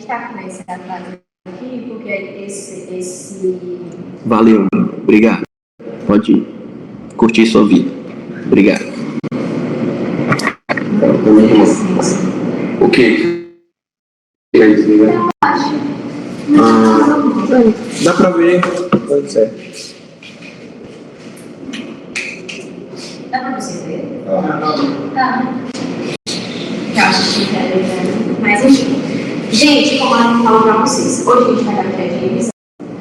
está com esse atraso aqui, porque esse... Valeu, obrigado. Pode curtir sua vida. Obrigado. O quê? Eu acho. Dá pra ver. Pode ser. Dá pra você ver? Tá. Eu acho que é, mas enfim. Gente, como eu falo pra vocês, hoje a gente vai dar uma revisão,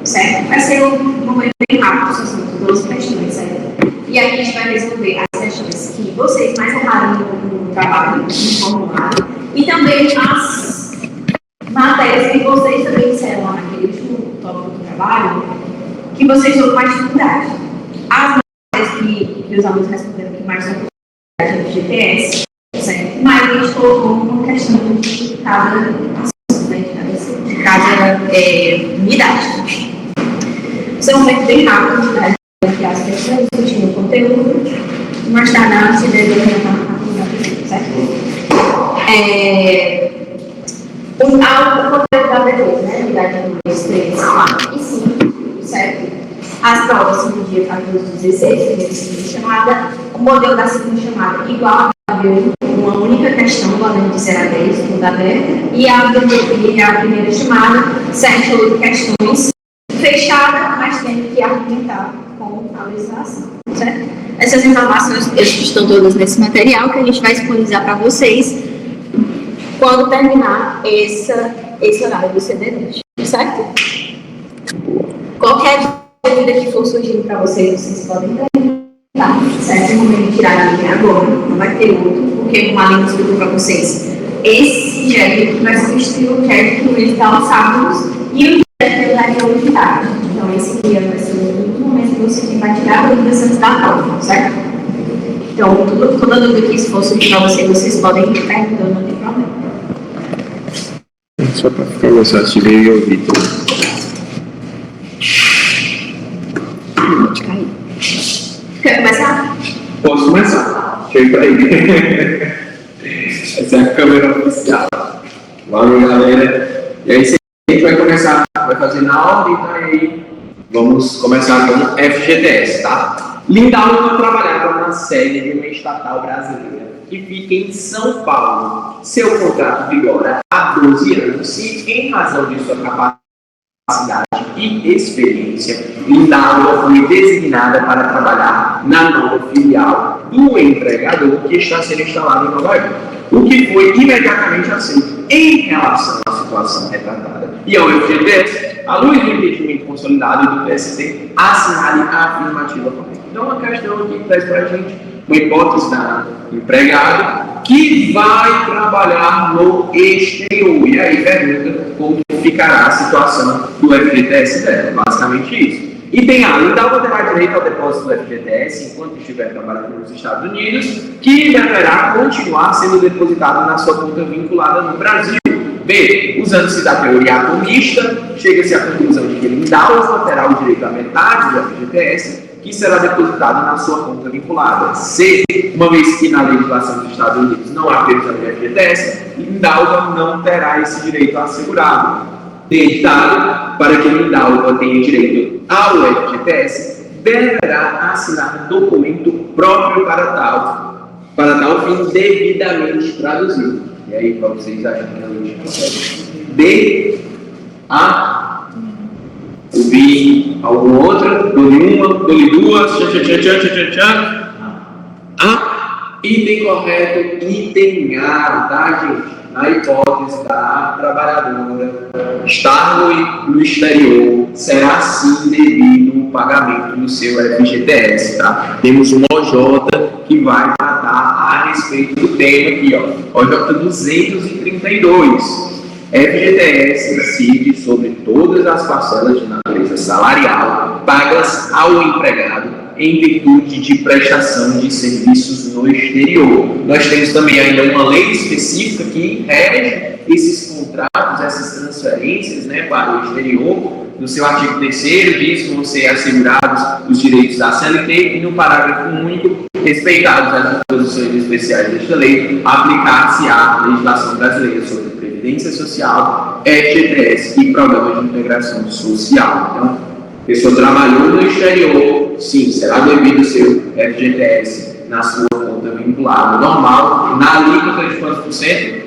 certo? Vai ser um momento bem rápido, só são 12 questões, certo? E aí a gente vai resolver as questões que vocês mais erraram no trabalho, no formulário, e também as matérias que vocês também disseram lá naquele último tópico do trabalho, que vocês estão com mais dificuldade. As matérias que os alunos responderam que mais são dificuldade no GTS, certo? Mas a gente colocou uma questão de cada assunto, né? De cada unidade. Isso é um momento bem rápido, né? As questões, discutindo o conteúdo, mais tarde a análise deve certo? O conteúdo da B2, né? Unidade 1, 2, 3, 4 e 5, certo? As provas são do dia 14 de 16, primeira e segunda chamada. O modelo da segunda chamada igual a B1, uma única questão, valendo de 0 a 10, mundo aberto. E a B2, a primeira chamada, 7 ou 8 questões, fechada, mas tendo que argumentar com a legislação, certo? Essas informações estão todas nesse material que a gente vai disponibilizar para vocês quando terminar esse horário do CD10, certo? Qualquer dúvida que for surgindo para vocês podem perguntar, certo? No momento de tirar a linha agora, não vai ter outro, porque como a linha explicou para vocês, esse GED vai substituir o GED que ele está aos sábados e o GED daria hoje de tarde. Então, esse dia vai ser o último momento que você vai tirar a dúvida antes da prova, certo? Então, toda dúvida que for surgir para vocês podem ir perguntando, não tem problema. Só para ficar mais fácil de ler e ouvir. Pode cair. Quer começar? Posso começar? Chega aí. Essa é a câmera oficial. Valeu, galera. E aí, a gente vai começar, vai fazer na ordem, tá? Aí vamos começar com FGTS, tá? Lindauer trabalhava na sede de uma estatal brasileira que fica em São Paulo. Seu contrato vigora há 12 anos e, em razão de sua capacidade e experiência, Lindauer foi designada para trabalhar na nova filial do empregador que está sendo instalado em Nova York, o que foi imediatamente aceito em relação à situação retratada. E ao FGTS, à luz do entendimento consolidado e do TST, assinale a afirmativa correta. Então, uma questão aqui que traz para a gente uma hipótese da empregado que vai trabalhar no exterior. E aí pergunta como ficará a situação do FGTS dela. Basicamente isso. E tem a Lindauer terá direito ao depósito do FGTS enquanto estiver trabalhando nos Estados Unidos, que deverá continuar sendo depositado na sua conta vinculada no Brasil. B. Usando-se da teoria atomista, chega-se à conclusão de que Lindauer terá o direito à metade do FGTS, que será depositado na sua conta vinculada. C. Uma vez que na legislação dos Estados Unidos não há previsão de FGTS, Lindauer não terá esse direito assegurado. Dedicado para que Lindauer tenha direito ao FGTS, deverá assinar documento próprio para tal fim devidamente traduzido. E aí, para vocês acharem que a gente consegue D, A, ouvir alguma outra, dole uma, dole duas, A, item correto, item A, tá, gente? Na hipótese da trabalhadora estar no exterior, será sim devido o pagamento do seu FGTS, tá? Temos um OJ que vai tratar a respeito do tema aqui, ó, OJ 232. FGTS incide sobre todas as parcelas de natureza salarial pagas ao empregado em virtude de prestação de serviços no exterior. Nós temos também ainda uma lei específica que rege esses contratos, essas transferências, né, para o exterior. No seu artigo 3º diz que vão ser assegurados os direitos da CLT e no parágrafo único, respeitados as disposições especiais desta lei, aplicar-se à legislação brasileira sobre previdência Previdência Social, FGTS e Programa de Integração Social. Então, a pessoa trabalhou no exterior, sim, será devido o seu FGTS na sua conta vinculada normal, na alíquota de quantos por cento?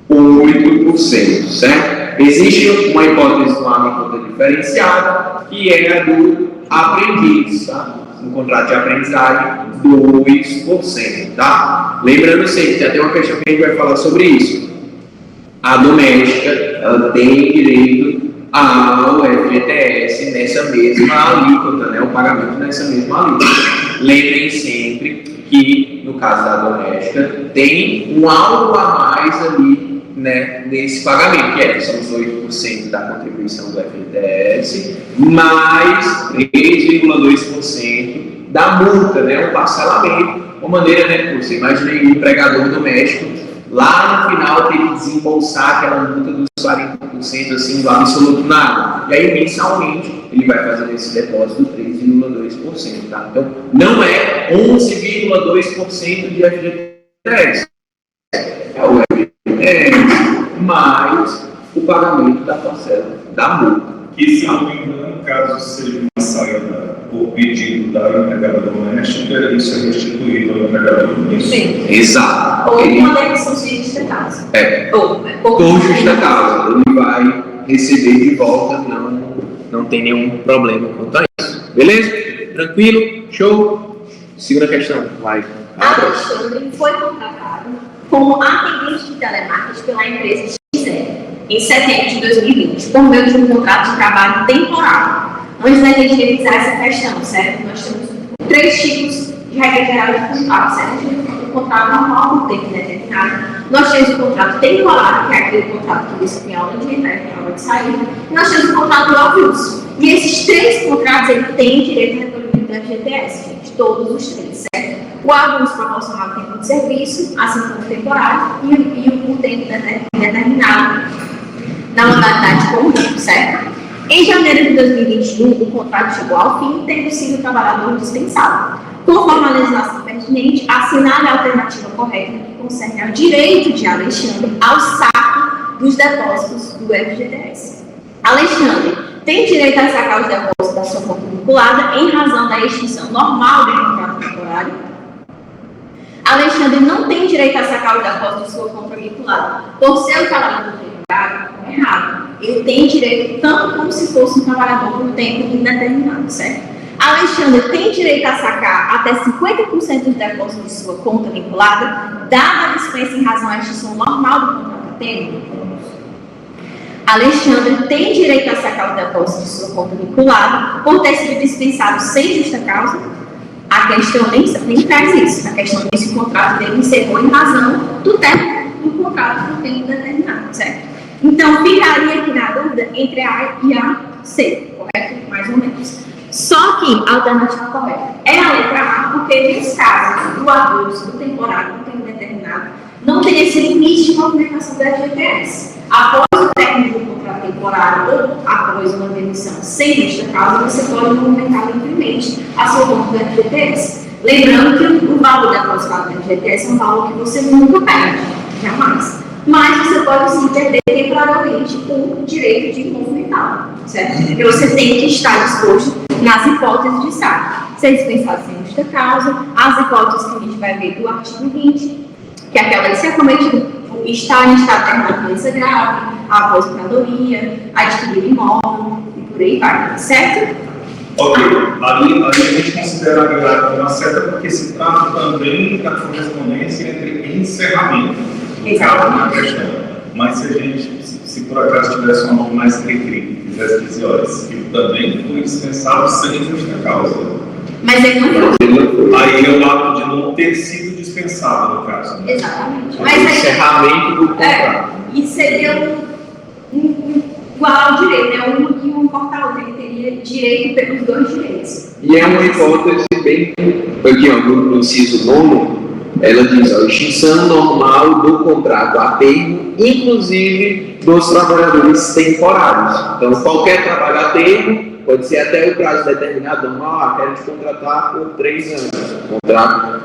8%, certo? Existe uma hipótese de uma alíquota diferenciada, que é a do aprendiz, tá? No contrato de aprendizagem, 2%, tá? Lembrando sempre, tem até uma questão que a gente vai falar sobre isso. A doméstica, ela tem direito ao FGTS nessa mesma alíquota, né? O pagamento nessa mesma alíquota. Lembrem sempre que, no caso da doméstica, tem um algo a mais ali, né, nesse pagamento, que são os 8% da contribuição do FGTS, mais 3,2% da multa, né, um parcelamento, uma maneira, né, você imagina aí um empregador doméstico, lá no final tem que desembolsar aquela multa dos 40%, assim, do absoluto nada, e aí mensalmente ele vai fazendo esse depósito de 3,2%, tá? Então, não é 11,2% de FGTS, é o FGTS mais o pagamento da parcela da multa. Que, se não me engano, caso seja uma saída por pedido da empregada doméstica, isso é restituído ao empregador doméstico. Sim. Exato. Ou uma demissão sem justa causa. Com justa causa. Ele vai receber de volta, não tem nenhum problema quanto a isso. Beleza? Tranquilo? Show? Segunda questão. Vai. Alexandre foi contratado como atendente de telemarketing pela empresa XR em setembro de 2020, por meio de um contrato de trabalho temporário. Antes da gente revisar essa questão, certo? Nós temos 3 tipos de regra geral de contrato, certo? Nós temos o contrato normal, por tempo determinado. Nós temos o contrato temporário, que é aquele contrato que diz que é hora de entrar e hora de sair. E nós temos o contrato off-use. E esses 3 contratos, ele tem direito a recolhimento do FGTS, gente, todos os 3, certo? O off-use proporcional ao tempo de serviço, assim como o temporário, e o tempo determinado na modalidade comum, certo? Em janeiro de 2021, o contrato chegou ao fim, tendo sido o trabalhador dispensado. Conforme a legislação pertinente, assinale a alternativa correta que concerne ao direito de Alexandre ao saque dos depósitos do FGTS. Alexandre tem direito a sacar os depósitos da sua conta vinculada em razão da extinção normal do contrato temporário. Alexandre não tem direito a sacar os depósitos de sua conta vinculada por ser o trabalhador temporário. Errado. Ele tem direito tanto como se fosse um trabalhador por tempo indeterminado, certo? Alexandre tem direito a sacar até 50% dos depósitos de sua conta vinculada, dada a dispensa em razão à extinção normal do contrato a termo. Alexandre tem direito a sacar os depósitos de sua conta vinculada por ter sido dispensado sem justa causa. A questão nem traz isso. A questão é que esse contrato dele encerrou em razão do término do contrato por tempo determinado, certo? Então, ficaria aqui na dúvida entre A e a C, correto? Mais ou menos. Só que a alternativa correta é a letra A, porque nesse caso, do abuso, do temporário, do tempo determinado, não tem esse limite de movimentação da FGTS. Após o término do contrato temporário ou após uma demissão sem justa causa, você pode movimentar livremente a sua conta do FGTS. Lembrando que o valor depositado do FGTS é um valor que você nunca perde, jamais. Mas você pode sim perder temporariamente o direito de movimentar, certo? Porque você tem que estar disposto nas hipóteses de saque. Ser dispensado sem justa causa, as hipóteses que a gente vai ver do artigo 20, que é aquela de ser acometido, estar em estado terminado de doença grave, a aposentadoria, adquirir imóvel e por aí vai, certo? Ok, ali a gente considera a grave uma certa porque se trata também da correspondência entre encerramento. Na questão. Mas se a gente, se por acaso tivesse uma norma mais restrita, fizesse dizer, olha, que também foi dispensado sem justa causa. Mas é que não. Aí é o ato de não ter sido dispensado, no caso. Né? Exatamente. Mas o encerramento do contrato. E seria igual ao direito, né? Um que um corta outro, ele teria direito pelos 2 direitos. E é uma hipótese bem. Aqui, ó, no inciso 9. Ela diz, a extinção normal do contrato a termo, inclusive dos trabalhadores temporários. Então, qualquer trabalho a termo, pode ser até o prazo determinado, normal, quero te contratar por 3 anos. O contrato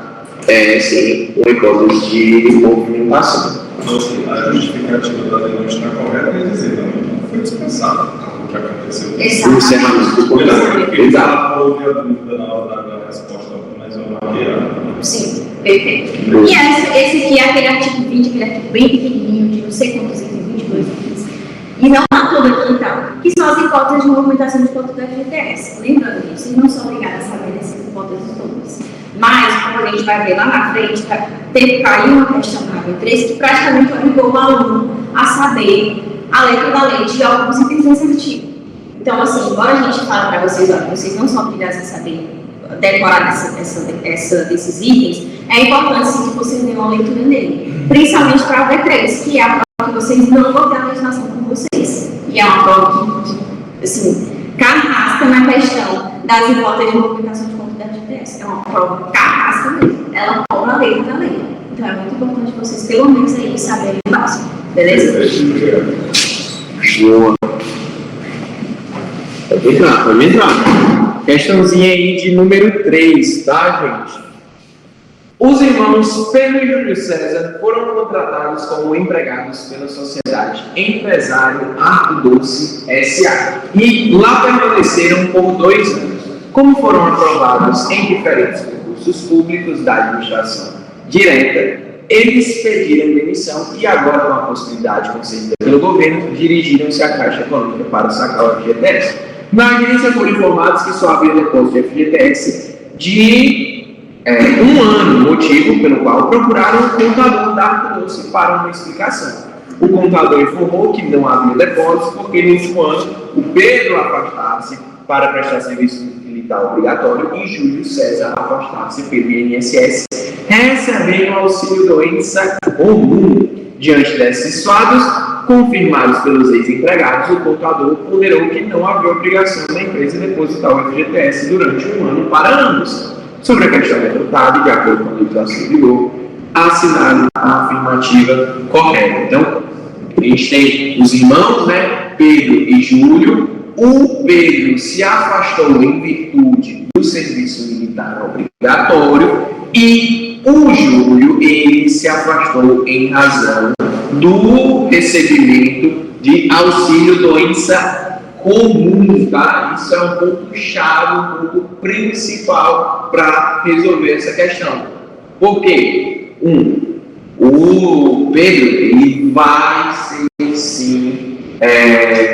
é, sim, uma hipótese de movimentação. Então, a justificativa da lei não está correta e dizer, não foi dispensado o que aconteceu. Exato. Exato. Houve a dúvida na hora da resposta, mas eu não havia. Sim, perfeito. E esse aqui é aquele artigo 20, aquele artigo bem pequenininho, de não sei quantos itens, 22 itens. E não há tudo aqui, então, que são as hipóteses de movimentação de ponto do FGTS. Lembrando que vocês não são obrigados a saber dessas hipóteses todas. Mas, como a gente vai ver lá na frente, caiu uma questão na AB3 que praticamente obrigou o aluno a saber a letra da lei de alguns itens desse artigo. Então, assim, embora a gente fale para vocês, olha, vocês não são obrigados a saber decorar desses itens, é importante sim que vocês tenham uma leitura nele. Principalmente para a AB3, que é a prova que vocês não vão ter a legislação com vocês. E é uma prova que assim, carrasca na questão das hipóteses de movimentação de conta da FGTS. É uma prova carrasca mesmo. Ela cobra a letra da lei. Então é muito importante vocês, pelo menos, aí saberem o básico. Beleza? Boa. Pode entrar. Questãozinha aí de número 3, tá, gente? Os irmãos Pedro e Júlio César foram contratados como empregados pela Sociedade Empresário Arco Doce S.A. e lá permaneceram por 2 anos. Como foram aprovados em diferentes concursos públicos da administração direta, eles pediram demissão e agora, com a possibilidade concedida pelo governo, dirigiram-se à Caixa Econômica para sacar o FGTS. Na agência foram informados que só havia depósito de FGTS de 1 ano, motivo pelo qual procuraram o contador da Arco Doce para uma explicação. O contador informou que não havia depósito porque no último ano o Pedro afastasse para prestar serviço militar obrigatório e Júlio César afastasse pelo INSS, recebendo auxílio doença comum. Diante desses fatos, confirmados pelos ex-empregados, o contador ponderou que não havia obrigação da empresa depositar o FGTS durante 1 ano para ambos. Sobre a questão levantada, de acordo com a legislação em vigor, assinado a afirmativa correta. Então, a gente tem os irmãos, né, Pedro e Júlio. O Pedro se afastou em virtude do serviço militar obrigatório e o Júlio, ele se afastou em razão do recebimento de auxílio doença comum, tá? Isso é um ponto-chave, um ponto principal para resolver essa questão. Por quê? O Pedro, ele vai ser, sim,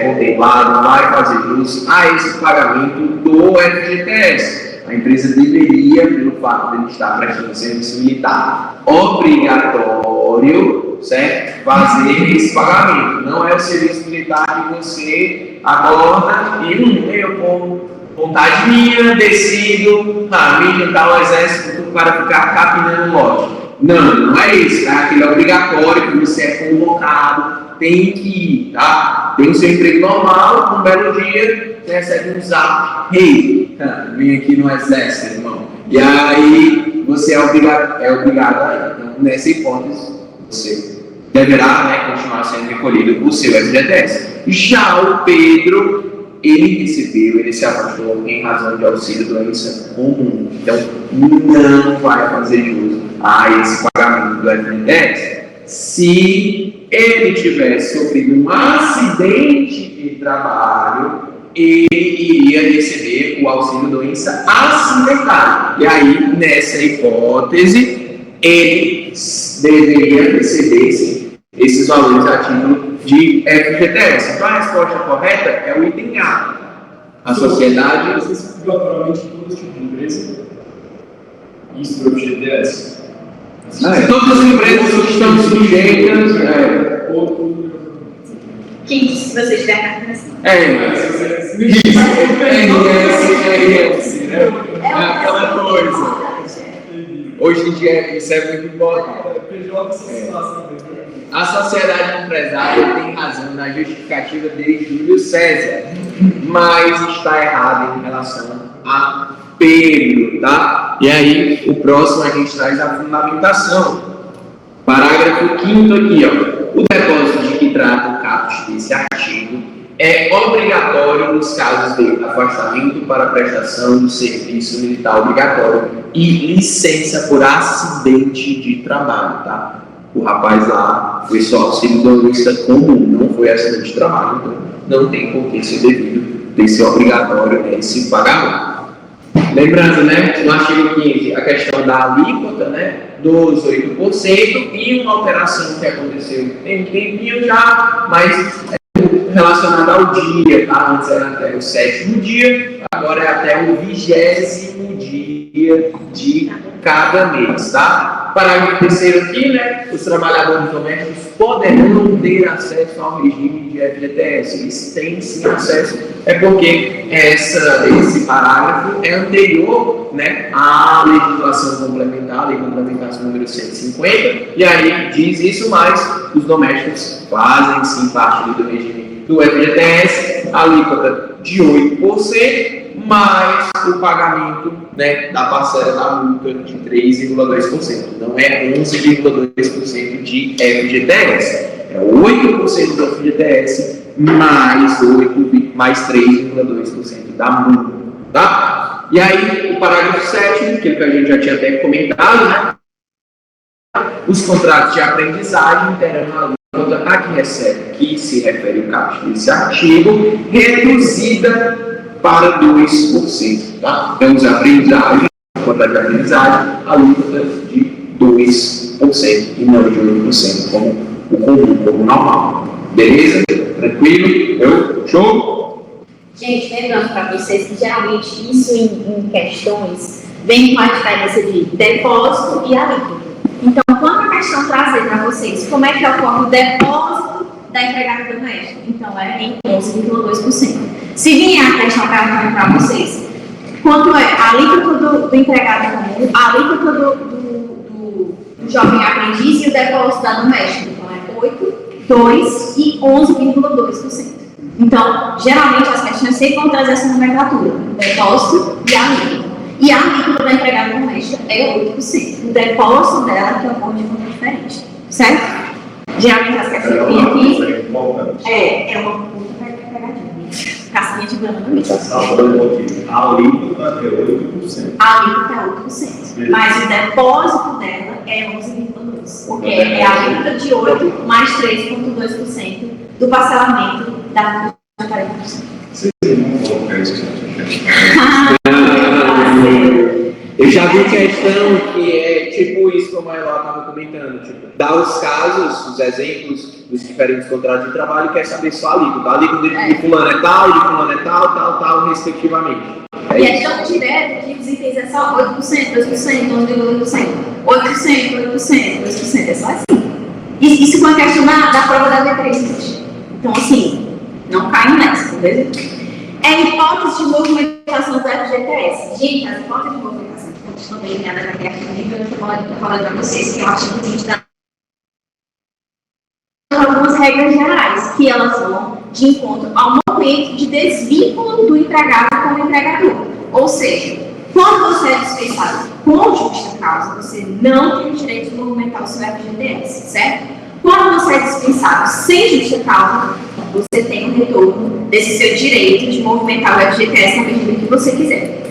contemplado, vai fazer jus a esse pagamento do FGTS. A empresa deveria, pelo fato de ele estar prestando serviço militar obrigatório, certo? Fazer esse pagamento. Não é o serviço militar que você acorda e eu com vontade minha, decido, militar o exército para ficar capinando lote. Não é isso, tá? Aquele obrigatório que você é convocado, tem que ir, tá? Tem o seu emprego normal, um belo dia, você recebe um zap, vem aqui no exército, irmão. E aí, você é obrigado a ir. Então, nessa hipótese, você deverá, né, continuar sendo recolhido o seu FGTS. Já o Pedro, ele se afastou em razão de auxílio doença comum. Então, não vai fazer jus a esse pagamento do FGTS. Se ele tivesse sofrido um acidente de trabalho, ele iria receber o auxílio doença acidental. E aí, nessa hipótese, ele deveria receber, sim, esses valores a título de FGTS. Então, a resposta correta é o item A. A sociedade... Vocês obrigatoriamente todos os tipos de empresa? Isso para o FGTS? Todas as empresas estão sujeitas... Quem disse que você estiver na criação? RS, né? É aquela coisa. Hoje em dia, isso é muito importante. A sociedade empresária tem razão na justificativa de Júlio César, mas está errada em relação a Pedro, tá? E aí, o próximo a gente traz a fundamentação. Parágrafo 5º aqui, ó. O depósito de que trata o caput desse artigo é obrigatório nos casos de afastamento para prestação do serviço militar obrigatório e licença por acidente de trabalho, tá? O rapaz lá foi só auxiliarista comum, não foi acidente de trabalho, então não tem por que ser devido, tem que ser obrigatório, né, esse pagamento. Lembrando, né, no artigo 15, a questão da alíquota, né, dos 8% e uma alteração que aconteceu tem um tempinho já, mas relacionada ao dia, tá? Antes era até o 7º dia, agora é até o 20º dia de cada mês, tá? Parágrafo 3º aqui, né? Os trabalhadores domésticos poderão ter acesso ao regime de FGTS. Eles têm sim acesso, é porque esse parágrafo é anterior, né, à legislação complementar, lei complementar número 150, e aí diz isso, mas os domésticos fazem sim parte do regime do FGTS, alíquota de 8%, mais o pagamento, né, da parcela da multa de 3,2%. Não é 11,2% de FGTS, é 8% do FGTS mais 3,2% da multa, tá? E aí, o parágrafo 7º, que a gente já tinha até comentado, né? Os contratos de aprendizagem terão a alíquota a que recebe, que se refere o caput desse artigo, reduzida para 2%, tá? Então, os aprendizagens, contrato de aprendizagem, alíquota de 2% e não de 8%, como o comum, como normal. Beleza? Tranquilo? Show? Gente, lembrando para vocês que geralmente isso em questões vem com a diferença de depósito e alíquota. Então, quando a questão trazer para vocês como é que ocorre o depósito da empregada doméstica, então é em 11,2%. Se vier a questão perguntando para vocês quanto é a alíquota do empregado comum, a alíquota do jovem aprendiz e o depósito da doméstica, então é 8, 2 e 11,2%. Então, geralmente as questões sempre vão trazer essa nomenclatura, depósito e alíquota. E a alíquota da empregada doméstica é 8%. O depósito dela que ocorre de forma diferente, certo? Geralmente as questões vêm aqui. É uma puta pegadinha. Casquinha de banana mesmo. A alíquota é 8%. A alíquota é 8%. Mas o depósito dela é 11,2%. Porque é a alíquota de 8% mais 3,2% do parcelamento da 40%. Vocês não colocam isso Eu já vi questão que é tipo isso, como a Ela estava comentando, tipo, dá os casos, os exemplos dos diferentes contratos de trabalho e quer saber só a alíquota. A alíquota de fulano é tal, de fulano é tal, respectivamente. E é tão direto que os itens é só 8%, 2%, 11,8%, 8%, 2%, é só assim. Isso com a questão da prova da B3. Então, assim, não cai nessa, beleza? É hipótese de movimentação do FGTS. Gente, as hipóteses de movimentação que estão bem ligadas aqui, eu estou falando para vocês, que eu acho que a gente dá algumas regras gerais, que elas vão de encontro ao momento de desvínculo do empregado com o empregador. Ou seja, quando você é dispensado por justa causa, você não tem o direito de movimentar o seu FGTS, certo? Quando você é dispensado sem justa causa, você tem o retorno desse seu direito de movimentar o FGTS na medida que você quiser.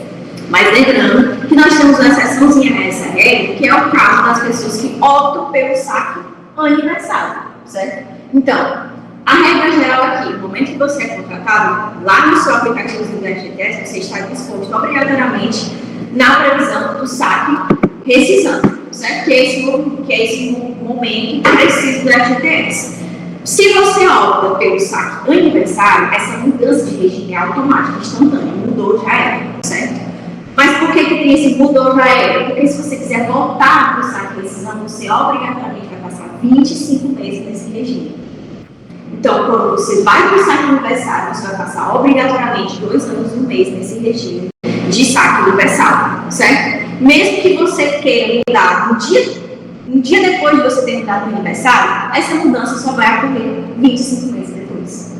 Mas lembrando que nós temos uma exceçãozinha nessa regra, que é o caso das pessoas que optam pelo saque aniversário, certo? Então, a regra geral aqui, no momento que você é contratado, lá no seu aplicativo do FGTS, você está disposto obrigatoriamente na previsão do saque rescisão, certo? Que é esse momento preciso do FGTS. Se você opta pelo saque aniversário, essa mudança de regime é automática, instantânea, mudou, já era, certo? Mas por que tem esse mudou, já era? Porque se você quiser voltar para o saque rescisão, você obrigatoriamente vai passar 25 meses nesse regime. Então, quando você vai para o saque aniversário, você vai passar obrigatoriamente 2 anos e 1 mês nesse regime de saque universal, certo? Mesmo que você queira mudar um dia depois de você ter mudado o aniversário, essa mudança só vai ocorrer 25 meses depois,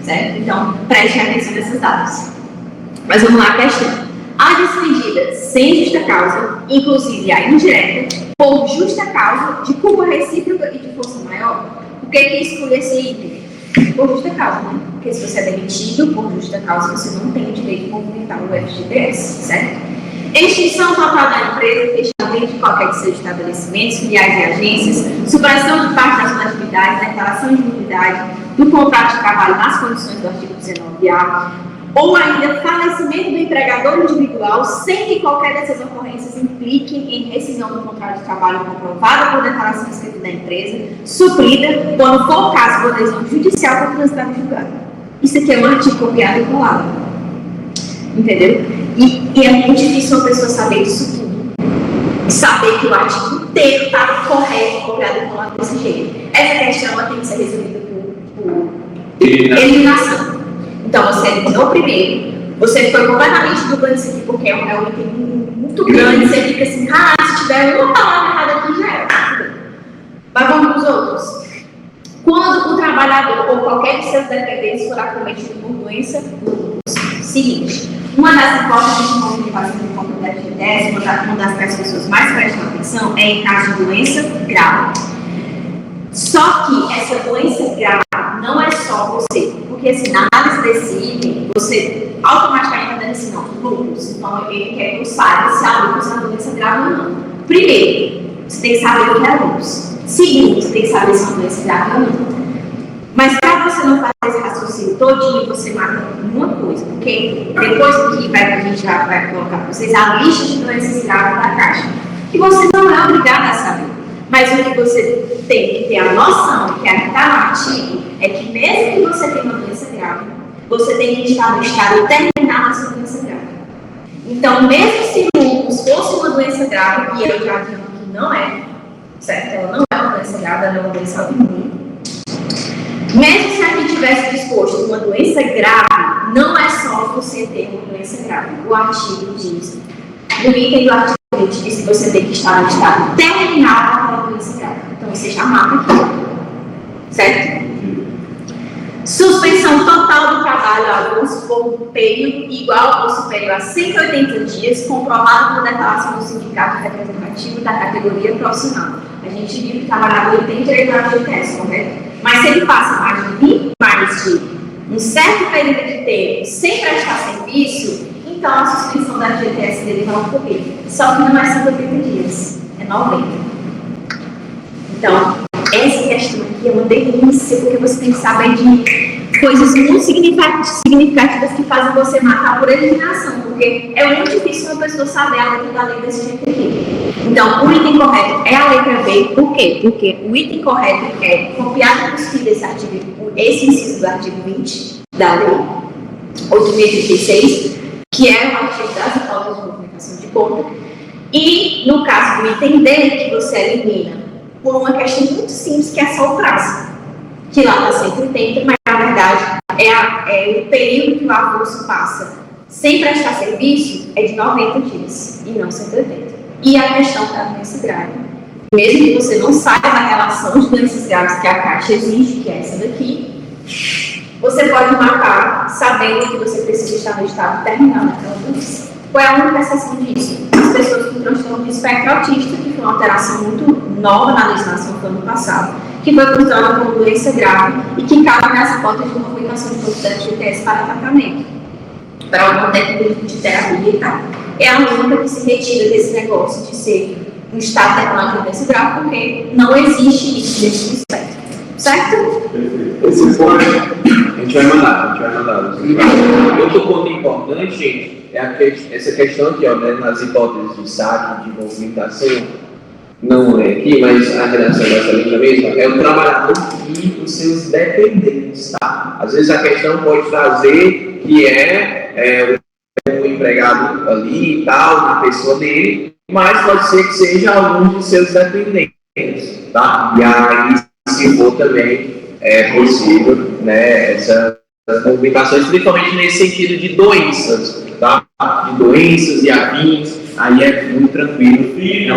certo? Então, preste atenção nessas datas. Mas vamos lá, a questão. A despedida sem justa causa, inclusive a indireta, por justa causa de culpa recíproca e de força maior, por que exclui esse item? Por justa causa, né? Porque se você é demitido por justa causa, você não tem o direito de movimentar o FGTS, certo? Extinção total da empresa, fechando dentro de qualquer que seja estabelecimentos, filiais e agências, supressão de parte das suas atividades, declaração de nulidade do contrato de trabalho nas condições do artigo 19A, ou ainda falecimento do empregador individual sem que qualquer dessas ocorrências implique em rescisão do contrato de trabalho comprovada por declaração escrita da empresa, suprida, quando for o caso por decisão judicial para transitar em julgado. Isso aqui é um artigo copiado e colado. Entendeu? E é muito difícil uma pessoa saber disso tudo. Saber que o artigo inteiro está correto, copiado e colado desse jeito. Essa questão ela tem que ser resolvida por eliminação. Então, você eliminou primeiro, você foi completamente duplo isso aqui, porque é um item muito grande, você fica assim, se tiver uma palavra errada aqui, já é. Mas vamos para os outros. Quando o trabalhador ou qualquer de seus dependentes for acometido por doença, seguinte, uma das hipóteses de comunicação de compra da FGTS, uma das que as pessoas mais prestam atenção, é em caso de doença grave. Só que essa doença grave não é só você, porque assim, na análise desse item, você automaticamente está dando assim, não, lúpus, então ele quer que eu saiba se a lúpus é uma doença grave ou não. Primeiro, você tem que saber o que é lúpus. Segundo, você tem que saber se é uma doença grave ou não. Mas para você não fazer esse raciocínio todinho, você marca uma coisa, porque depois que a gente vai colocar para vocês a lista de doenças graves da Caixa, que você não é obrigado a saber. Mas o que você tem que ter a noção, que está no artigo, é que mesmo que você tenha uma doença grave, você tem que estar no estado terminal dessa doença grave. Então, mesmo se o lúpus fosse uma doença grave, e eu já digo que não é, certo? Ela não é uma doença grave, ela é uma doença autoimune. Mesmo se a gente tivesse disposto uma doença grave, não é só você ter uma doença grave. O artigo diz, no item do artigo 20, diz que você tem que estar no estado terminal daquela doença grave. Então você já marca aqui. Certo? Suspensão total do trabalho por um período igual ou superior a 180 dias, comprovado por declaração do sindicato representativo da categoria profissional. A gente viu que o trabalhador tem direito à FGTS, correto? Mas se ele passa mais de um certo período de tempo sem prestar serviço, então a suspensão da FGTS dele vai ocorrer. Só que não é 180 dias, é 90. Então, essa questão aqui é uma delícia, porque você tem que saber de coisas muito significativas que fazem você matar por eliminação, porque é muito difícil uma pessoa saber a letra da lei desse jeito aqui. Então, o item correto é a letra B, por quê? Porque o item correto é copiar e cuspir esse inciso do artigo 20 da lei 8.036, que é o artigo das hipóteses de movimentação de conta, e no caso do item D, que você elimina por uma questão muito simples, que é só o prazo, que lá está 180, mas na verdade é o período que o avulso passa sem prestar serviço é de 90 dias e não 180. E a questão da doença grave. Mesmo que você não saiba a relação de doenças graves que a Caixa exige, que é essa daqui, você pode marcar sabendo que você precisa estar no estado terminal daquela doença. Qual é a única exceção disso? As pessoas com transtorno de espectro autista, que foi uma alteração muito nova na legislação do ano passado, que foi considerada como doença grave e que cabe nessa hipótese de uma aplicação de produtos de TS para tratamento, para alguma técnica de terapia e tal. É a única que se retira desse negócio de ser um estado terminal de doença grave, porque não existe isso desse espectro. Certo? Esse ponto a gente vai mandar. Outro ponto importante, gente, é essa questão aqui, ó, né, nas hipóteses de saque, de movimentação, não é aqui, mas a redação dessa linha mesma, é o trabalhador e os seus dependentes, tá? Às vezes a questão pode trazer que o empregado ali e tal, na pessoa dele, mas pode ser que seja algum de seus dependentes, tá? E aí, se for também, é possível, né, essas movimentações, principalmente nesse sentido de doenças, tá? De doenças e afins, aí é muito tranquilo. Filho,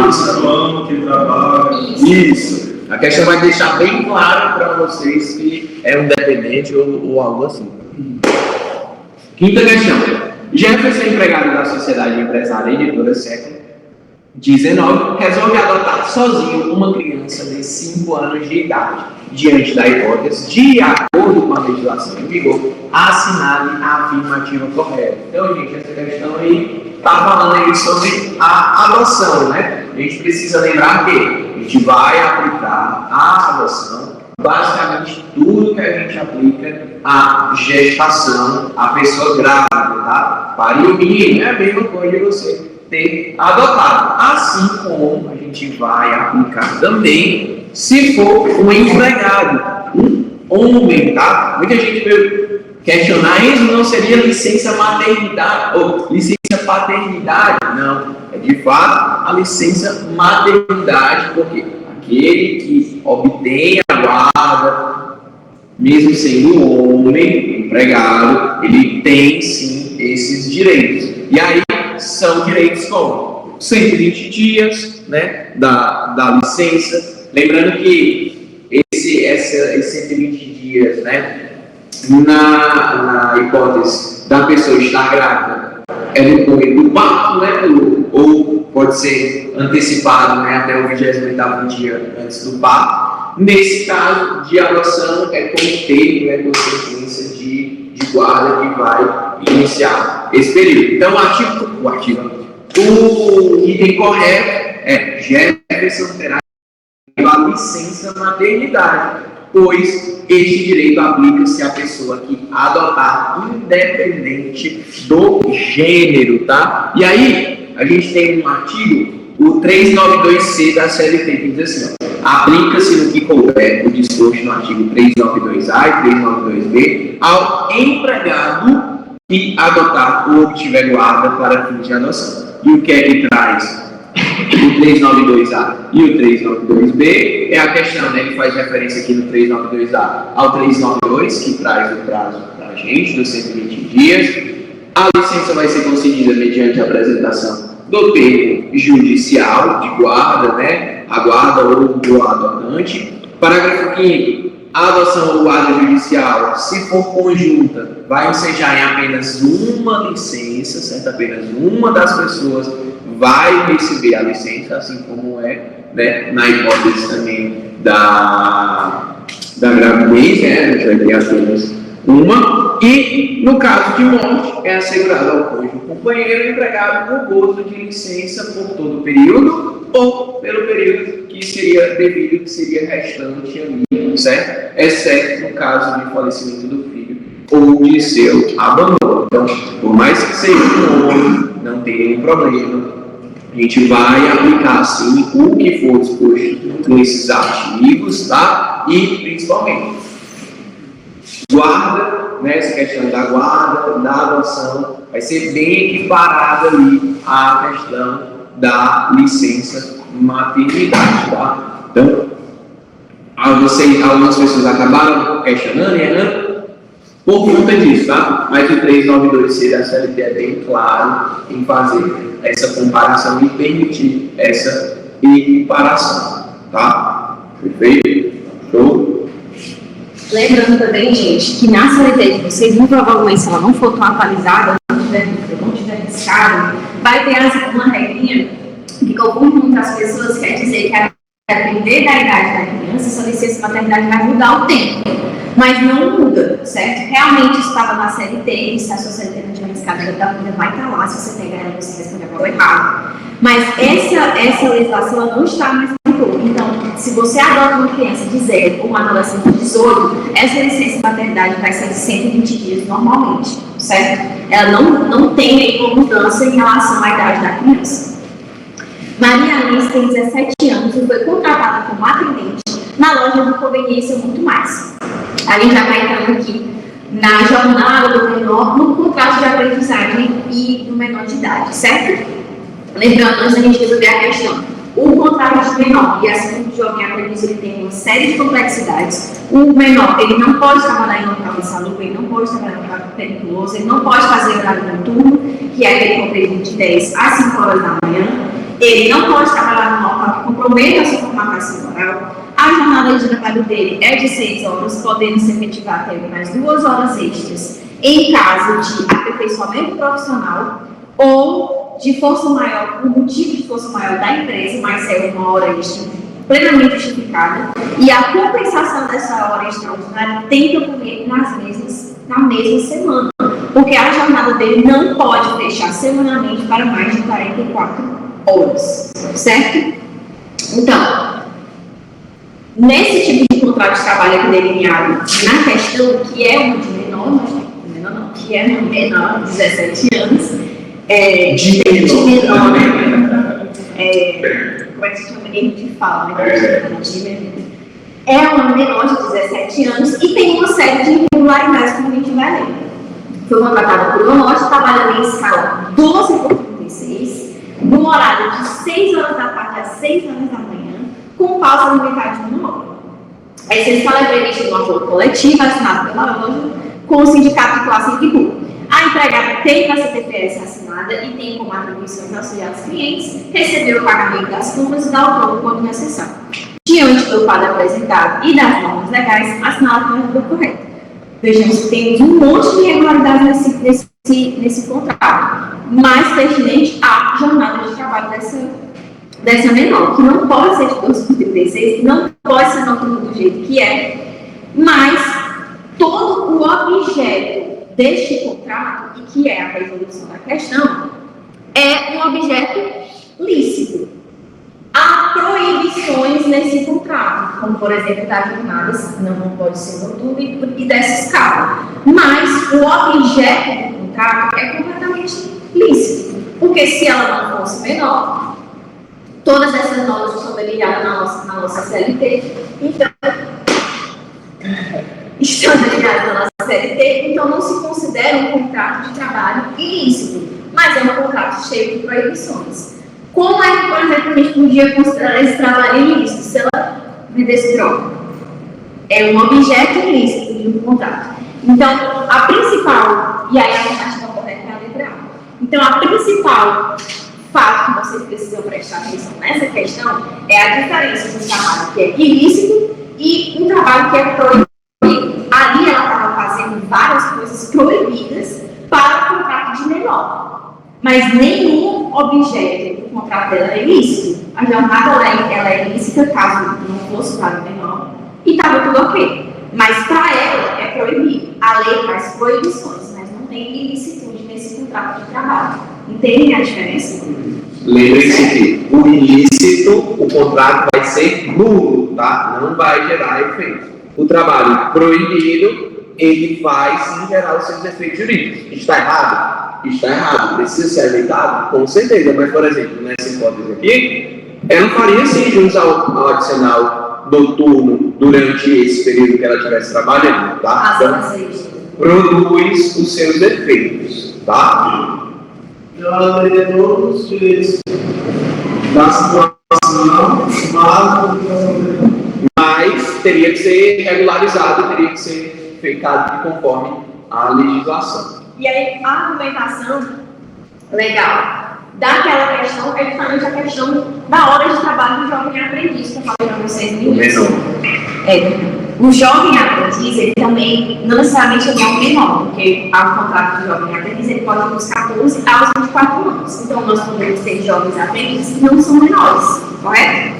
que trabalha. Isso. A questão vai deixar bem claro para vocês que é um dependente ou algo assim. Quinta questão. Jefferson, empregado da Sociedade Empresária Editora século XIX, resolve adotar sozinho uma criança de 5 anos de idade, diante da hipótese, de acordo com a legislação em vigor, assinale a afirmativa correta. Então, gente, essa questão aí está falando aí sobre a adoção, né? a gente precisa lembrar que a gente vai aplicar a adoção, basicamente tudo que a gente aplica à gestação, à pessoa grávida, tá? Pariu o menino, é a mesma coisa de você ter adotado. Assim como a gente vai aplicar também se for um empregado, um homem, tá? Muita gente veio questionar isso, não seria licença maternidade ou licença paternidade? Não, é de fato a licença maternidade, porque aquele que obtém a guarda, mesmo sendo homem, empregado, ele tem sim esses direitos. E aí são direitos como 120 dias, né, da licença. Lembrando que esses 120 dias, né, na hipótese da pessoa estar grávida, é depois do parto, né, ou pode ser antecipado, né, até o 28º dia antes do parto. Nesse caso de adoção, é como ter, né, consequência de guarda que vai iniciar esse período. Então, o item correto é Jefferson terá a licença maternidade, pois este direito aplica-se à pessoa que adotar, independente do gênero, tá? E aí, a gente tem um artigo, o 392C da CLT, que diz assim, ó, aplica-se no que couber o disposto no artigo 392A e 392B ao empregado que adotar ou obtiver guarda para fins de adoção. E o que é que traz o 392A e o 392B? É a questão, né, que faz referência aqui no 392A ao 392, que traz o prazo para a gente, dos 120 dias. A licença vai ser concedida mediante a apresentação do termo judicial de guarda, né, a guarda ou do adotante. Parágrafo 5º. A adoção ou guarda judicial, se for conjunta, vai ensejar em apenas uma licença, certo? Apenas uma das pessoas vai receber a licença, assim como é, né, na hipótese também da gravidez, né? A gente vai ter apenas uma. E, no caso de morte, é assegurado ao cônjuge companheiro empregado o gozo de licença por todo o período ou pelo período que seria devido, que seria restante ali, certo? Exceto no caso de falecimento do filho ou de seu abandono. Então, por mais que seja um homem, não tem nenhum problema. A gente vai aplicar, sim, o que for disposto nesses artigos, tá? E, principalmente, guarda, né, essa questão da guarda, da adoção, vai ser bem equiparada ali à questão da licença maternidade, tá? Então, algumas pessoas acabaram questionando e errando por conta disso, tá? Mas o 392C da CLT é bem claro em fazer essa comparação e permitir essa equiparação, tá? Perfeito? Show? Lembrando também, gente, que na CLT de vocês, muito provavelmente, se ela não for tão atualizada, não tiver riscado, vai ter uma regrinha que confunde muitas pessoas, quer dizer que a depender da idade da criança, essa licença maternidade vai mudar o tempo, mas não muda, certo? Realmente isso estava na CLT, e se a sua CLT não tiver riscado, vai estar lá, se você pegar ela, você responder a prova errada. Mas essa legislação ela não está mais no jogo. Então, se você adota uma criança de 0 ou uma adolescente de 18, essa licença maternidade vai ser de 120 dias normalmente, certo? Ela não tem nenhuma mudança em relação à idade da criança. Maria Alice tem 17 anos e foi contratada como atendente na loja de conveniência Muito Mais. A gente já vai entrando aqui na jornada do menor, no contrato de aprendizagem e do menor de idade, certo? Lembrando, antes da gente resolver a questão, o contrato de menor e assim como o jovem aprendiz, ele tem uma série de complexidades. O menor, ele não pode trabalhar em local insalubre, ele não pode trabalhar em local perigoso, ele não pode fazer horário noturno, que é ele compreende de 10 às 5 horas da manhã. Ele não pode trabalhar no local que comprometa a sua formação moral. A jornada de trabalho dele é de 6 horas, podendo se efetivar até mais 2 horas extras em caso de aperfeiçoamento profissional ou de força maior, por motivo de força maior da empresa, mas é uma hora extra plenamente justificada. E a compensação dessa hora extraordinária tem que ocorrer na mesma semana, porque a jornada dele não pode fechar semanalmente para mais de 44 horas, certo? Então, nesse tipo de contrato de trabalho aqui delineado na questão, que é uma de menor, que é uma menor, 17 anos, de menor, como é que se chama? Ele que fala, né? É uma menor de 17 anos e tem uma série de irregularidades que a gente vai ler. Foi contratada por uma loja, trabalhando em escala 12/36, no horário de 6 horas da tarde às 6 horas da manhã, com pausa no metade de uma hora. Essa escala é prevista no acordo coletivo assinado pela loja com o sindicato de classe e grupo. A empregada tem a CTPS assinada e tem como atribuições auxiliar dos clientes receber o pagamento das compras e dar o troco quando necessário. Diante do quadro apresentado e das normas legais, assinala a forma correta. Vejamos que temos um monte de irregularidades nesse contrato. Mais pertinente, a jornada de trabalho dessa menor, que não pode ser de 12/36, que não pode ser noturno do jeito que é, mas todo o objeto deste contrato, e que é a resolução da questão, é um objeto lícito. Há proibições nesse contrato, como, por exemplo, das jornadas, não pode ser noturno e dessa escala. Mas o objeto do contrato é completamente lícito, porque se ela não fosse menor, todas essas normas estão delineadas na nossa CLT, então, não se considera um contrato de trabalho ilícito, mas é um contrato cheio de proibições. Como é que, por exemplo, a gente podia considerar esse trabalho ilícito se ela vendesse droga? É um objeto ilícito de um contrato. Então, a principal, e aí a alternativa correta é a letra A. Então, a principal fato que vocês precisam prestar atenção nessa questão é a diferença de um trabalho que é ilícito e um trabalho que é proibido. Ali ela estava fazendo várias coisas proibidas para o contrato de menor. Mas nenhum objeto do contrato dela é ilícito. A jornada ela é ilícita caso não fosse para o menor e estava tudo ok. Mas para ela é proibido. A lei traz proibições, mas não tem ilicitude nesse contrato de trabalho. Entendem a diferença? Lembre-se que o ilícito, o contrato vai ser nulo, tá? Não vai gerar efeito. O trabalho proibido, ele vai sim gerar os seus efeitos jurídicos. Está errado? Está errado. Precisa ser evitado? Com certeza. Mas, por exemplo, nessa hipótese aqui, ela faria sim de usar o adicional noturno durante esse período que ela estivesse trabalhando, tá? Então, produz os seus efeitos, tá? Ela teria todos os direitos da situação, mas teria que ser regularizado, teria que ser feito conforme a legislação. E aí, a argumentação legal daquela questão é justamente a questão da hora de trabalho do jovem aprendiz, que eu falei para vocês no início. O jovem aprendiz, ele também, não necessariamente ele é um menor, porque ao contrato do jovem aprendiz, ele pode ir dos 14 aos 24 anos. Então, nós podemos ter jovens aprendizes que não são menores, correto?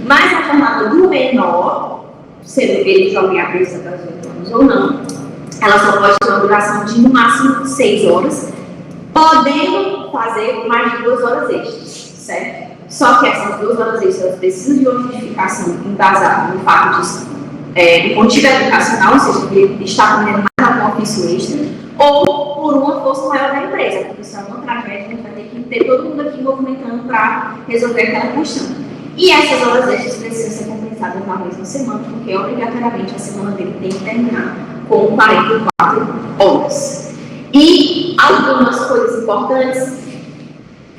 Mas a jornada do menor, sendo ele jovem aprendiz até os 8 anos ou não, ela só pode ter uma duração de no máximo 6 horas, podendo fazer mais de 2 horas extras, certo? Só que essas 2 horas extras precisam de uma justificação embasada no fato de do motivo educacional, ou seja, ele está comendo mais algum ofício extra, ou por uma força maior da empresa, porque isso é uma tragédia, a gente vai ter que ter todo mundo aqui movimentando para resolver aquela questão. E essas horas extras precisam ser compensadas na mesma semana, porque obrigatoriamente a semana dele tem que terminar com 44 horas. E algumas coisas importantes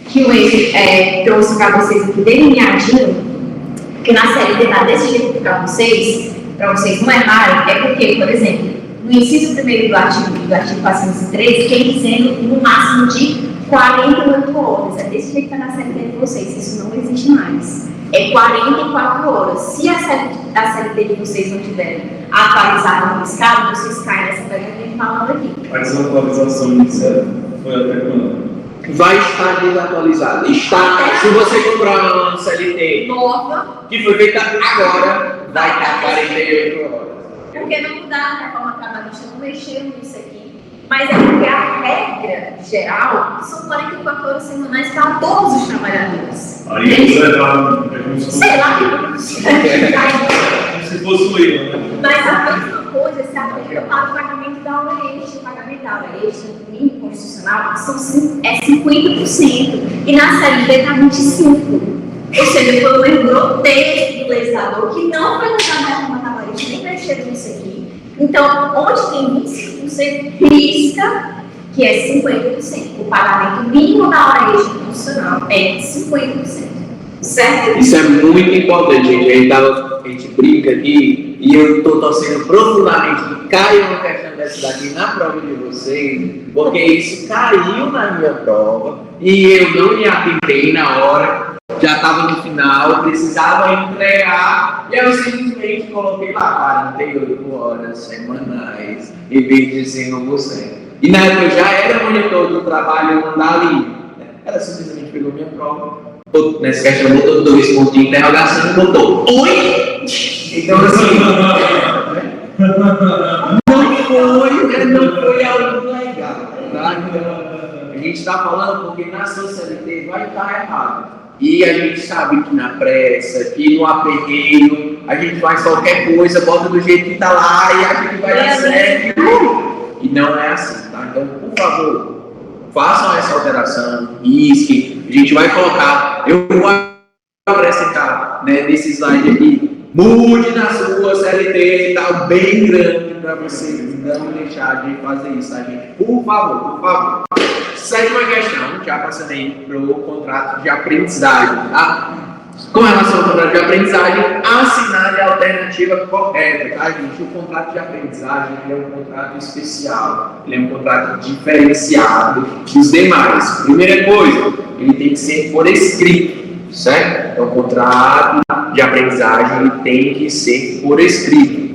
que o Enzo trouxe para vocês aqui delineadinho, que na série está desse jeito para vocês não errarem, é porque, por exemplo, no inciso 1º do artigo 403, tem dizendo no máximo de 48 horas. É desse jeito que está na série de vocês, isso não existe mais. É 44 horas. Se a CLT de vocês não tiverem atualizada no escala, vocês caem nessa pegadinha que a gente está falando aqui. A desatualização inicial foi até quando? Vai estar desatualizada. Se você comprar uma CLT nova, que foi feita agora, vai estar 48 horas. Porque não mudaram a reforma trabalhista, não mexeram nisso aqui. Mas é porque a regra geral, são 44 horas semanais para todos os trabalhadores. Aí eles levaram Sei lá, se fosse o eu, né? mas a mesma coisa se aplica para o pagamento da hora extra. O pagamento da hora extra no mínimo constitucional é 50%. E na CLT está 25%. Ou seja, foi um erro grotesco do legislador que não foi usado na reforma trabalhista, nem mexer nisso aqui. Então, onde tem 25%, risca que é 50%. O pagamento mínimo da hora extra constitucional é 50%. Certo? Isso é muito importante, gente. A gente brinca aqui e eu estou torcendo profundamente que caia uma questão dessa daqui na prova de vocês, porque isso caiu na minha prova e eu não me atentei na hora, já estava no final, precisava entregar e eu simplesmente coloquei lá 48 horas semanais em vez de 100%. E na época eu já era monitor do trabalho ali. Ela simplesmente pegou minha prova. Nessa questão botou 2 pontos de interrogação e botou oi? Então assim, não foi algo legal, tá? Então, a gente está falando porque na sociedade vai estar errado. E a gente sabe que na pressa, que no aperreio, a gente faz qualquer coisa, bota do jeito que está lá e acha que vai dar certo. E não é assim, tá? Então, por favor, façam essa alteração, risquem. A gente vai colocar, eu vou acrescentar, né, nesse slide aqui, mude na sua CLT, tá bem grande para vocês não deixar de fazer isso, tá, gente? Por favor. Sétima questão, já passando aí para o contrato de aprendizagem, tá? Com relação ao contrato de aprendizagem, assinale a alternativa correta, tá, gente? O contrato de aprendizagem é um contrato especial, ele é um contrato diferenciado dos demais. Primeira coisa, ele tem que ser por escrito, certo? Então, o contrato de aprendizagem ele tem que ser por escrito.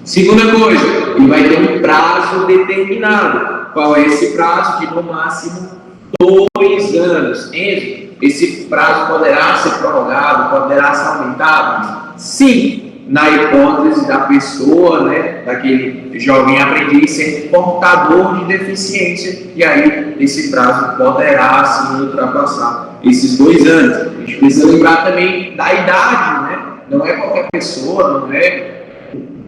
Segunda coisa, ele vai ter um prazo determinado. Qual é esse prazo? De no máximo 2 anos. Esse prazo poderá ser prorrogado, poderá ser aumentado? Sim, na hipótese da pessoa, né, daquele jovem aprendiz ser portador de deficiência, e aí esse prazo poderá sim ultrapassar esses 2 anos. A gente precisa lembrar também da idade, né? Não é qualquer pessoa, não é.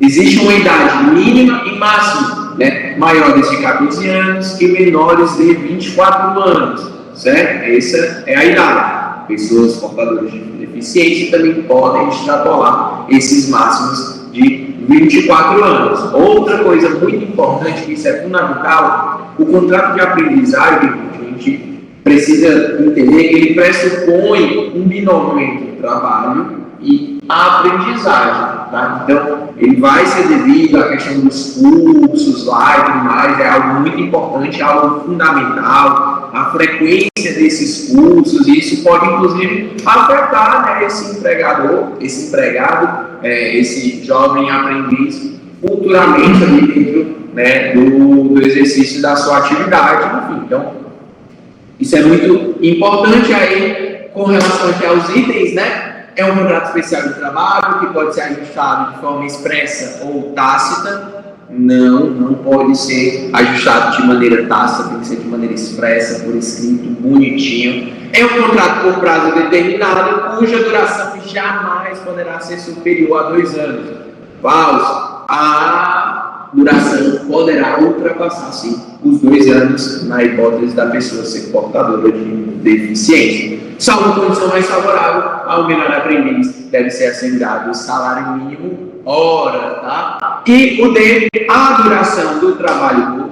Existe uma idade mínima e máxima, né? Maiores de 14 anos e menores de 24 anos. Certo? Essa é a idade. Pessoas portadoras de deficiência também podem extrapolar esses máximos de 24 anos. Outra coisa muito importante, que isso é fundamental, o contrato de aprendizagem, a gente precisa entender que ele pressupõe um binômio entre trabalho e a aprendizagem, tá? Então, ele vai ser devido à questão dos cursos lá e tudo mais, é algo muito importante, é algo fundamental, a frequência desses cursos, e isso pode, inclusive, afetar, né, esse empregador, esse empregado, esse jovem aprendiz, futuramente ali dentro, né, do exercício da sua atividade, enfim. Então, isso é muito importante aí, com relação aqui aos itens, né? É um contrato especial de trabalho que pode ser ajustado de forma expressa ou tácita. Não pode ser ajustado de maneira tácita, tem que ser de maneira expressa, por escrito, bonitinho. É um contrato por prazo determinado, cuja duração jamais poderá ser superior a 2 anos. Pausa. A duração poderá ultrapassar, sim, os 2 anos, na hipótese da pessoa ser portadora de deficiência. Salvo condição mais favorável, ao menor aprendiz deve ser assegurado o salário mínimo hora, tá? E o D, a duração do trabalho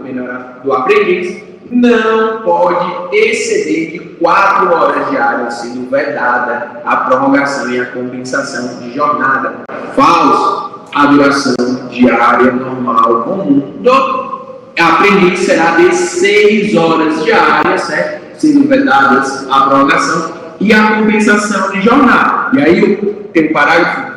do aprendiz não pode exceder de 4 horas diárias, sendo vedada a prorrogação e a compensação de jornada. Falso. A duração diária normal comum do aprendiz será de 6 horas diárias, certo? Sendo vedadas a prorrogação e a compensação de jornada. E aí tem o parágrafo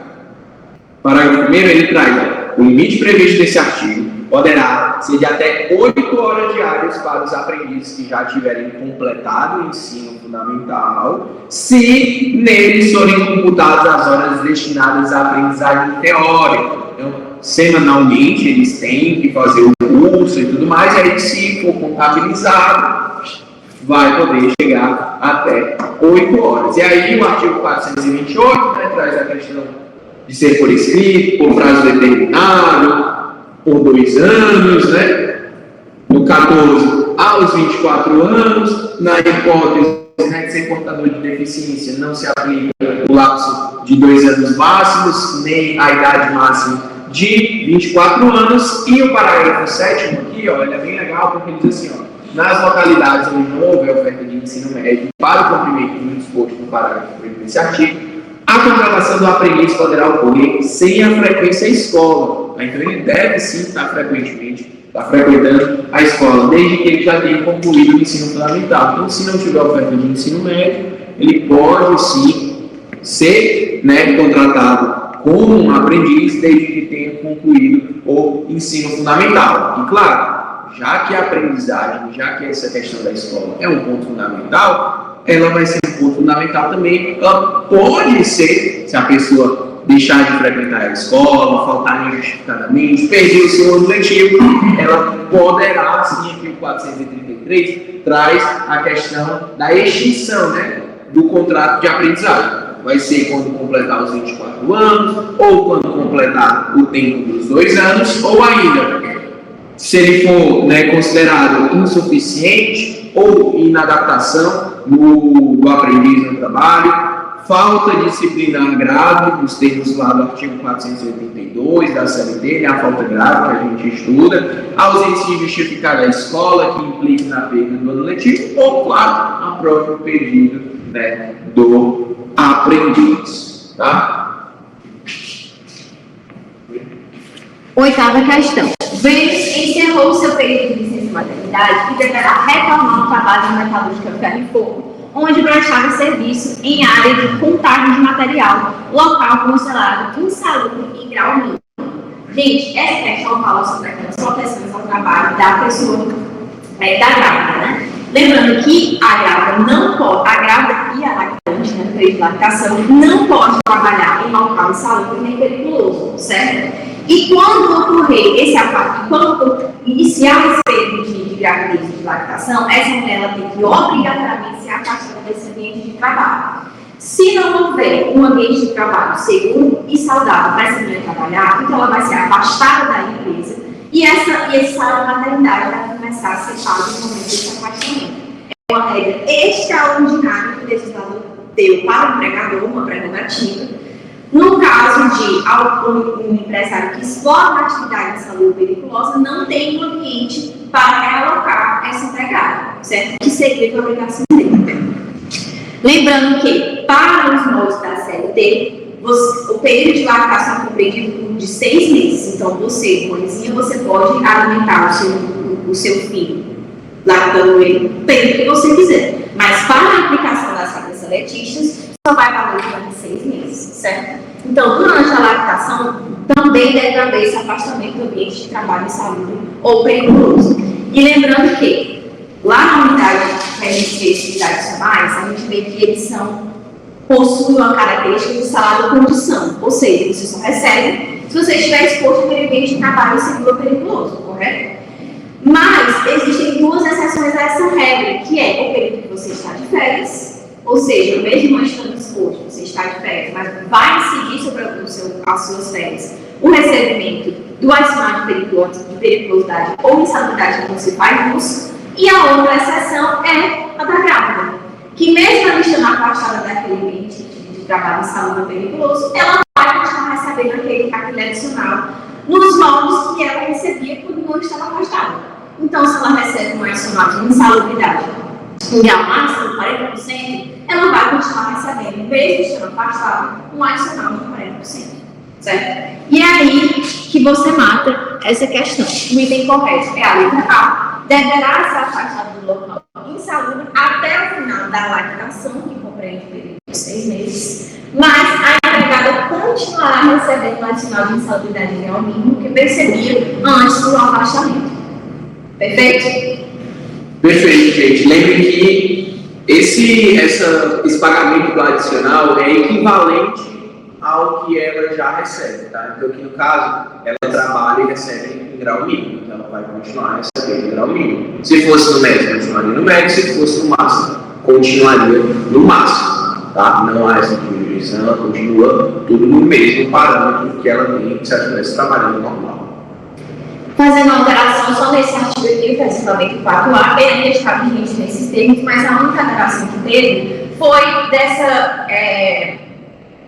primeiro, ele traz o limite previsto nesse artigo poderá ser de até 8 horas diárias para os aprendizes que já tiverem completado o ensino fundamental, se neles forem computadas as horas destinadas à aprendizagem teórica. Então, semanalmente eles têm que fazer o curso e tudo mais, e aí se for contabilizado, vai poder chegar até 8 horas. E aí o artigo 428, né, traz a questão de ser por escrito, por prazo determinado, por 2 anos, né? No 14 aos 24 anos, na hipótese, né, de ser portador de deficiência, não se aplica o lapso de 2 anos máximos, nem a idade máxima de 24 anos. E o parágrafo 7º aqui, ó, ele é bem legal, porque ele diz assim, ó, nas localidades onde não houver oferta de ensino médio para o cumprimento do disposto no parágrafo 1º desse artigo, a contratação do aprendiz poderá ocorrer sem a frequência à escola. Então ele deve sim estar frequentando a escola, desde que ele já tenha concluído o ensino fundamental. Então, se não tiver oferta de ensino médio, ele pode sim ser, né, contratado como um aprendiz, desde que tenha concluído o ensino fundamental. E claro, já que a aprendizagem, já que essa questão da escola é um ponto fundamental, ela vai ser um ponto fundamental também. Ela pode ser, se a pessoa deixar de frequentar a escola, faltar injustificadamente, perder o seu ano letivo, ela poderá, sim, aqui o 433 traz a questão da extinção, né, do contrato de aprendizagem. Vai ser quando completar os 24 anos, ou quando completar o tempo dos 2 anos, ou ainda, se ele for, né, considerado insuficiente ou inadaptação do aprendiz no trabalho, falta disciplinar grave, nos termos lá do artigo 482 da CLT, né, a falta grave que a gente estuda, ausência justificada da escola, que implique na perda do ano letivo, ou, claro, a próprio pedido, né, do aprendiz. Tá? 8ª questão. Vênus encerrou o seu período de licença maternidade e deverá retornar ao trabalho na metalúrgica Ferro e Fogo, onde prestava serviço em área de contagem de material, local considerado insalubre em grau mínimo. Gente, essa questão fala sobre aquelas proteções ao trabalho da pessoa, da grávida, né? Lembrando que a grávida não pode, a grávida e a lactante, né, período de lactação, não pode trabalhar em local insalubre nem perigoso, certo? E quando ocorrer esse afago, quando iniciar esse período de gravidez e de lactação, essa mulher ela tem que obrigatoriamente se afastar desse ambiente de trabalho. Se não houver um ambiente de trabalho seguro e saudável para essa mulher trabalhar, então ela vai ser afastada da empresa e esse salário de maternidade vai começar a ser pago no momento desse afastamento. É uma regra extraordinária que o legislador deu para o empregador, uma prerrogativa. No caso de um empresário que explora uma atividade insalubre e periculosa, não tem um ambiente para realocar essa empregada, certo? Que seria a obrigação dele. Lembrando que, para os moldes da CLT, o período de lactação é compreendido por de 6 meses. Então, você, mãezinha, você pode alimentar o seu filho, lactando ele o tempo que você quiser. Mas, para a aplicação das regras seletistas, só vai valer durante 6 meses, certo? Então, durante a lactação, também deve haver esse afastamento do ambiente de trabalho insalubre ou perigoso. E lembrando que, lá na unidade de atividades formais, a gente vê que eles possuem uma característica de salário condição, ou seja, você só recebe se você estiver exposto a um ambiente de trabalho inseguro ou perigoso, correto? Mas existem 2 exceções a essa regra, que é o período que você está de férias, ou seja, mesmo não estando exposto, você está de férias, mas vai incidir sobre as suas férias o recebimento do adicional de periculosidade ou insalubridade que você faz uso. E a outra exceção é a da grávida, que mesmo ela estando afastada daquele ambiente de trabalho insalubre ou perigoso, ela vai continuar recebendo aquele adicional nos moldes que ela recebia quando não estava afastada. Então, se ela recebe um adicional de insalubridade em grau máximo, 40%, ela vai continuar recebendo, mesmo estando afastada, um adicional de 40%. Certo? E é aí que você mata essa questão. O item correto é a letra A. Deverá se afastar do local insalubre até o final da lactação, que compreende o período de 6 meses, mas a empregada continuará recebendo o adicional de insalubridade em grau mínimo que percebia antes do afastamento. Perfeito? Perfeito, gente. Lembre que esse pagamento do adicional é equivalente ao que ela já recebe, tá? Então, aqui no caso, ela trabalha e recebe em grau mínimo, então ela vai continuar recebendo grau mínimo. Se fosse no médio, continuaria no médio, se fosse no máximo, continuaria no máximo, tá? Não há essa diminuição, ela continua tudo no mesmo parâmetro que ela tem se ela estivesse trabalhando normal. Fazendo uma alteração só nesse artigo aqui, que é 94A, ele ainda está vigente nesses termos, mas a única alteração que teve foi dessa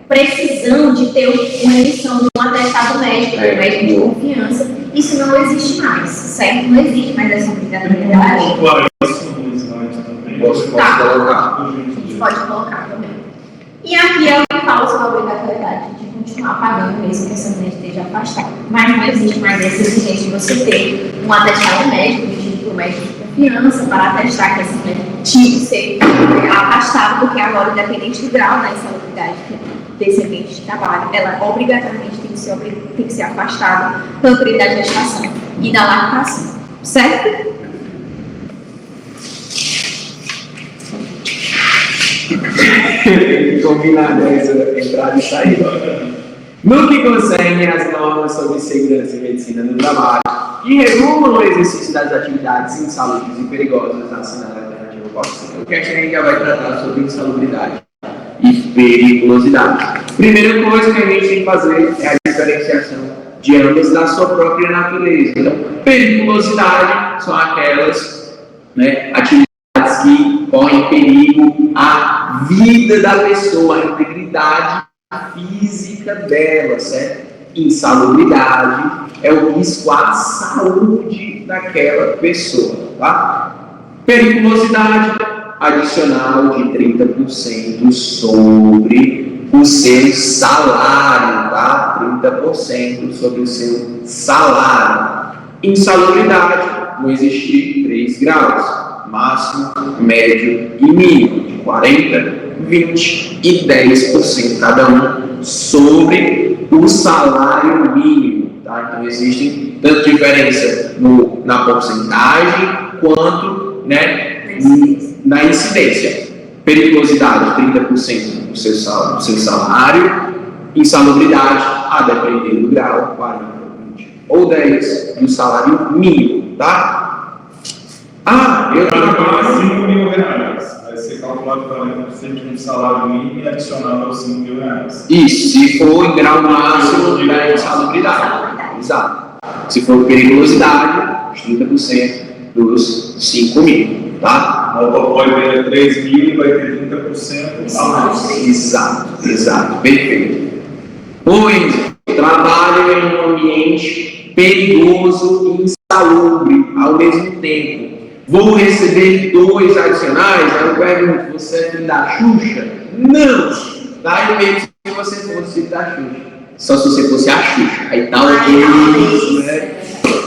precisão de ter uma emissão de um atestado médico, médico de confiança. Isso não existe mais, certo? Não existe mais essa obrigatoriedade. Posso colocar? A gente pode colocar também. E aqui é o que fala sobre a obrigatoriedade de continuar pagando mesmo que essa mulher esteja afastada. Mas não existe mais essa exigência de você ter um atestado médico, pedido por médico de confiança, para atestar que essa mulher tinha que ser afastada, porque agora, independente do grau da insalubridade desse ambiente de trabalho, ela obrigatoriamente tem que ser afastada pelo período da gestação e da lactação. Certo? Tem que combinar essa entrada e saída. No que concerne às normas sobre segurança e medicina no trabalho, que regulam o exercício das atividades insalubres e perigosas assinadas na alternativa possível, o que a gente já vai tratar sobre insalubridade e periculosidade. Primeira coisa que a gente tem que fazer é a diferenciação de ambas da sua própria natureza. Então, periculosidade são aquelas atividades que correm perigo à vida da pessoa, à integridade física dela, certo? Insalubridade é o risco à saúde daquela pessoa, tá? Periculosidade adicional de 30% sobre o seu salário, tá? 30% sobre o seu salário. Insalubridade, vão existir 3 graus. Máximo, médio e mínimo, de 40%, 20% e 10% cada um sobre o salário mínimo. Tá? Então, existe tanta diferença na porcentagem quanto na incidência. Periculosidade, 30% do seu salário. Insalubridade, a depender do grau, 40%, 20% ou 10% do salário mínimo. Tá? Eu tenho que pagar 5 mil reais. Vai ser calculado 40% de um salário mínimo e adicionado aos 5 mil reais. Isso, se for em grau máximo da insalubridade. Exato. Se for periculosidade, 30% dos 5 mil. Tá? Pode ter 3 mil e vai ter 30% a mais. Exato. Perfeito. Pois, trabalho em um ambiente perigoso e insalubre ao mesmo tempo. Vou receber 2 adicionais? Aí eu pergunto, você é filho da Xuxa? Não! Tá? E mesmo se você fosse filho da Xuxa. Só se você fosse a Xuxa. Aí tá ok, né?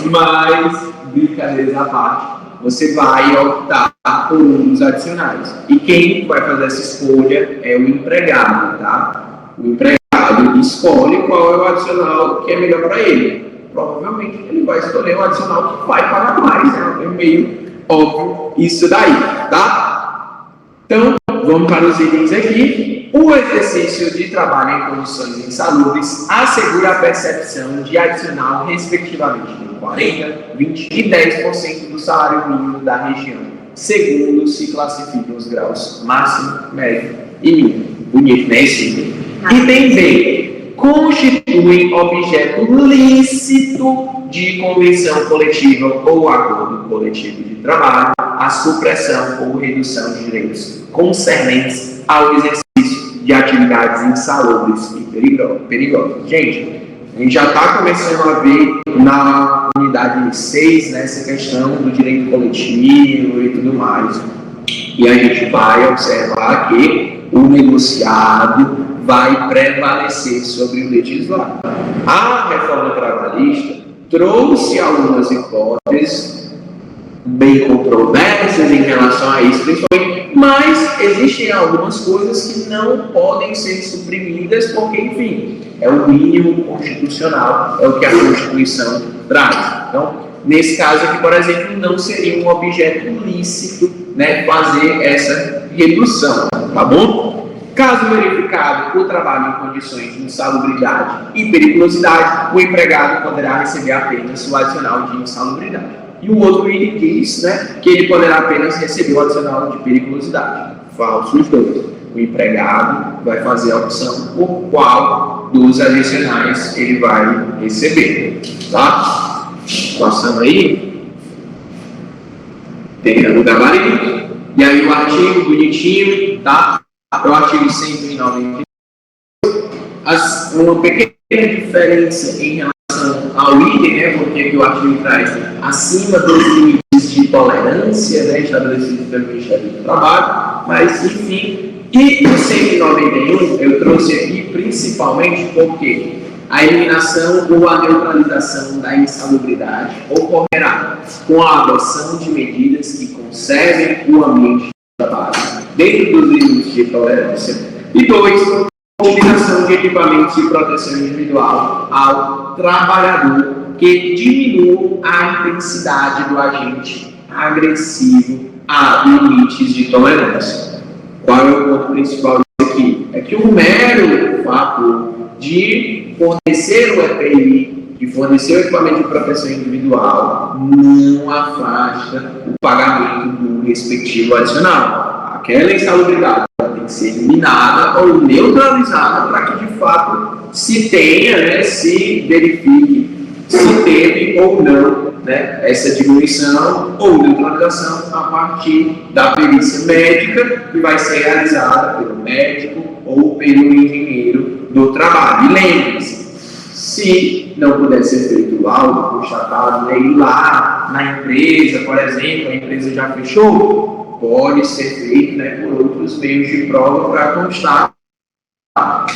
Mas, brincadeiras à parte, você vai optar por um dos adicionais. E quem vai fazer essa escolha é o empregado, tá? O empregado escolhe qual é o adicional que é melhor para ele. Provavelmente ele vai escolher o adicional que vai pagar mais, né? É meio óbvio isso daí, tá? Então, vamos para os itens aqui. O exercício de trabalho em condições insalubres assegura a percepção de adicional, respectivamente, de 40%, 20% e 10% do salário mínimo da região, segundo se classificam os graus máximo, médio e mínimo. Bonito, né? Esse item. Item B. Constituem objeto lícito de convenção coletiva ou acordo coletivo de trabalho a supressão ou redução de direitos concernentes ao exercício de atividades insalubres e perigosas. Gente, a gente já está começando a ver na unidade 6, né, essa questão do direito coletivo e tudo mais. E a gente vai observar que o negociado vai prevalecer sobre o legislado. A reforma trabalhista trouxe algumas hipóteses bem controversas em relação a isso, principalmente, mas existem algumas coisas que não podem ser suprimidas porque, enfim, é o mínimo constitucional, é o que a Constituição traz. Então, nesse caso aqui, por exemplo, não seria um objeto lícito, né, fazer essa redução, tá bom? Caso verificado praticado o trabalho em condições de insalubridade e periculosidade, o empregado poderá receber apenas o adicional de insalubridade. E o outro item diz, né, que ele poderá apenas receber o adicional de periculosidade. Falso os dois. O empregado vai fazer a opção por qual dos adicionais ele vai receber. Tá? Passando aí. Tem o gabarito. E aí o artigo bonitinho, tá? É o artigo 190. Uma pequena diferença em relação ao item, né? Porque aqui o artigo traz acima dos limites de tolerância, né? Estabelecidos pelo Ministério do Trabalho, mas enfim. E o 191 eu trouxe aqui principalmente porque a eliminação ou a neutralização da insalubridade ocorrerá com a adoção de medidas que conservem o ambiente de trabalho dentro dos limites de tolerância. E 2, utilização de equipamentos de proteção individual ao trabalhador que diminuam a intensidade do agente agressivo a limites de tolerância. Qual é o ponto principal disso aqui? É que o mero fato de fornecer o EPI, de fornecer o equipamento de proteção individual, não afasta o pagamento do respectivo adicional. Aquela insalubridade tem que ser eliminada ou neutralizada para que, de fato, se tenha, né, se verifique se teve ou não, né, essa diminuição ou neutralização a partir da perícia médica que vai ser realizada pelo médico ou pelo engenheiro do trabalho. E lembre-se, se não puder ser feito o laudo constatado, né, ir lá na empresa, por exemplo, a empresa já fechou, pode ser feito, né, por outros meios de prova para constar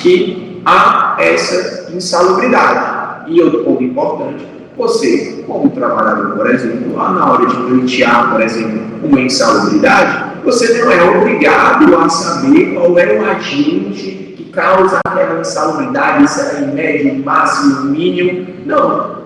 que há essa insalubridade. E outro ponto importante, você, como trabalhador, por exemplo, lá na hora de pleitear, por exemplo, uma insalubridade, você não é obrigado a saber qual é o agente que causa aquela insalubridade, se é em médio, máximo, mínimo. Não.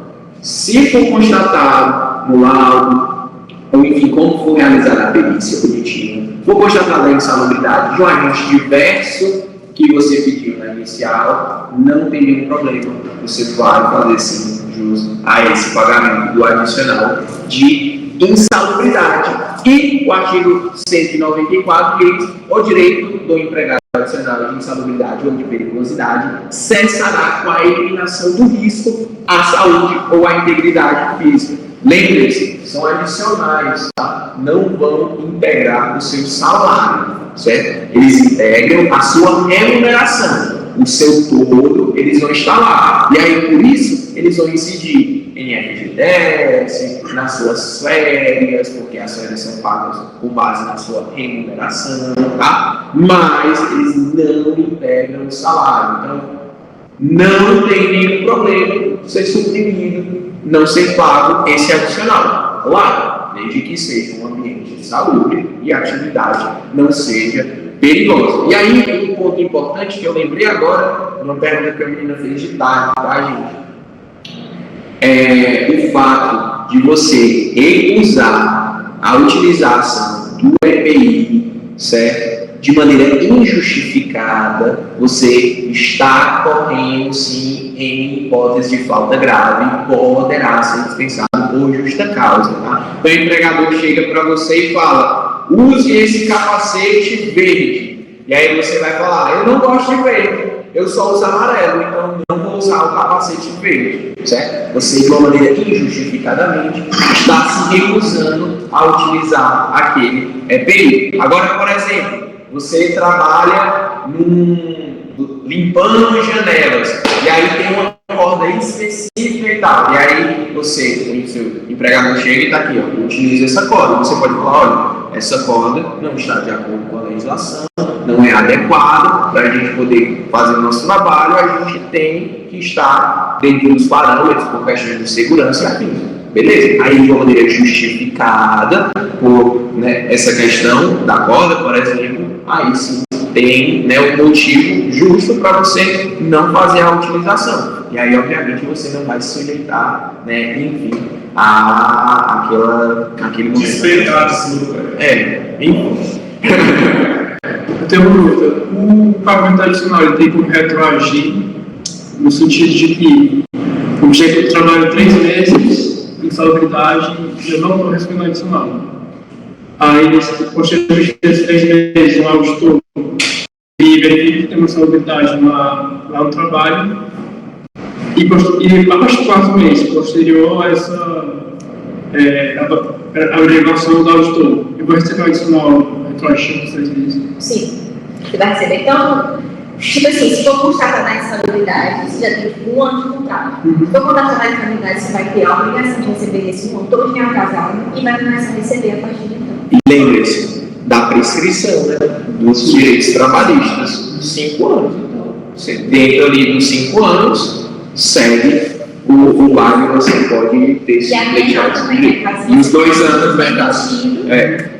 Se for constatado no laudo, ou enfim, como for realizada a perícia bonitinho, for constatada a insalubridade de um agente diverso que você pediu na inicial, não tem nenhum problema. Você vai fazer sim jus a esse pagamento do adicional de insalubridade. E o artigo 194 diz: o direito do empregado adicional de insalubridade ou de periculosidade cessará com a eliminação do risco à saúde ou à integridade física. Lembre-se, são adicionais, tá? Não vão integrar o seu salário, certo? Eles integram a sua remuneração, o seu todo, eles vão estar lá. E aí, por isso, eles vão incidir em FGTS, nas suas férias, porque as férias são pagas com base na sua remuneração, tá? Mas eles não integram o salário. Então, não tem nenhum problema ser suprimido, não ser pago esse adicional. Claro, desde que seja um ambiente salubre e a atividade não seja perigosa. E aí, um ponto importante que eu lembrei agora, uma pergunta que a menina fez de tarde, tá, gente? É o fato de você recusar a utilização do EPI, certo? De maneira injustificada, você está correndo, sim, em hipótese de falta grave, poderá ser dispensado por justa causa, tá? Então, o empregador chega para você e fala: use esse capacete verde. E aí você vai falar: eu não gosto de verde, eu só uso amarelo, então não vou usar o capacete verde, certo? Você, de uma maneira injustificadamente, está se recusando a utilizar aquele EPI. Agora, por exemplo, você trabalha limpando janelas, e aí tem uma corda específica e tal, e aí você, o seu empregador chega e está aqui, ó, utiliza essa corda. Você pode falar: olha, essa corda não está de acordo com a legislação, não é adequada para a gente poder fazer o nosso trabalho, a gente tem que estar dentro dos parâmetros por questões de segurança e afins. Beleza? Aí, de uma maneira justificada por, né, essa questão da corda, por exemplo, aí sim tem, né, um motivo justo para você não fazer a utilização. E aí, obviamente, você não vai se sujeitar, né, enfim, aquele momento. Despeitado, sim. Enfim. Eu tenho uma dúvida. O pagamento adicional ele tem como retroagir, no sentido de que, como jeito eu trabalho 3 meses, insalubridade, e eu não estou recebendo adicional. Aí, posteriormente desses 3 meses, um auditor e verifica que tem uma insalubridade lá no trabalho, e após o 4º mês, posterior a essa a averiguação do auditor, eu vou receber um adicional retroativo dos 3 meses? Sim, você vai receber. Então, tipo assim, se for constatar na insalubridade, você já tem 1 ano de contrato. Se for constatar na insalubridade, você vai ter a obrigação de receber esse montão de atrasado e vai começar a receber a partir de então. E lembre-se da prescrição, né, dos direitos trabalhistas, 5 anos. Então, você dentro ali dos 5 anos, segue o prazo que você pode ter E a menor também, né? e os 2 anos vai estar.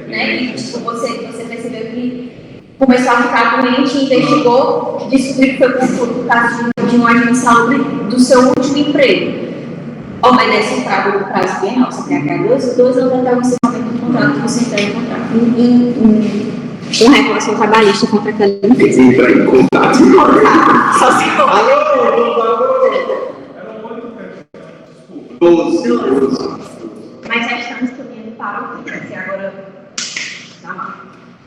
Né? E tipo, você percebeu que começou a ficar doente, investigou, descobriu que foi por causa de um agente de saúde do seu último emprego. Obedece o prazo bienal, você tem até 2 anos até o encerramento do contrato que você entra em contrato. Com reclamação trabalhista contra aquela empresa. Entra em contato. Só se for. Alô, 12. Mas já estamos caminhando para o fim. Agora, tá lá.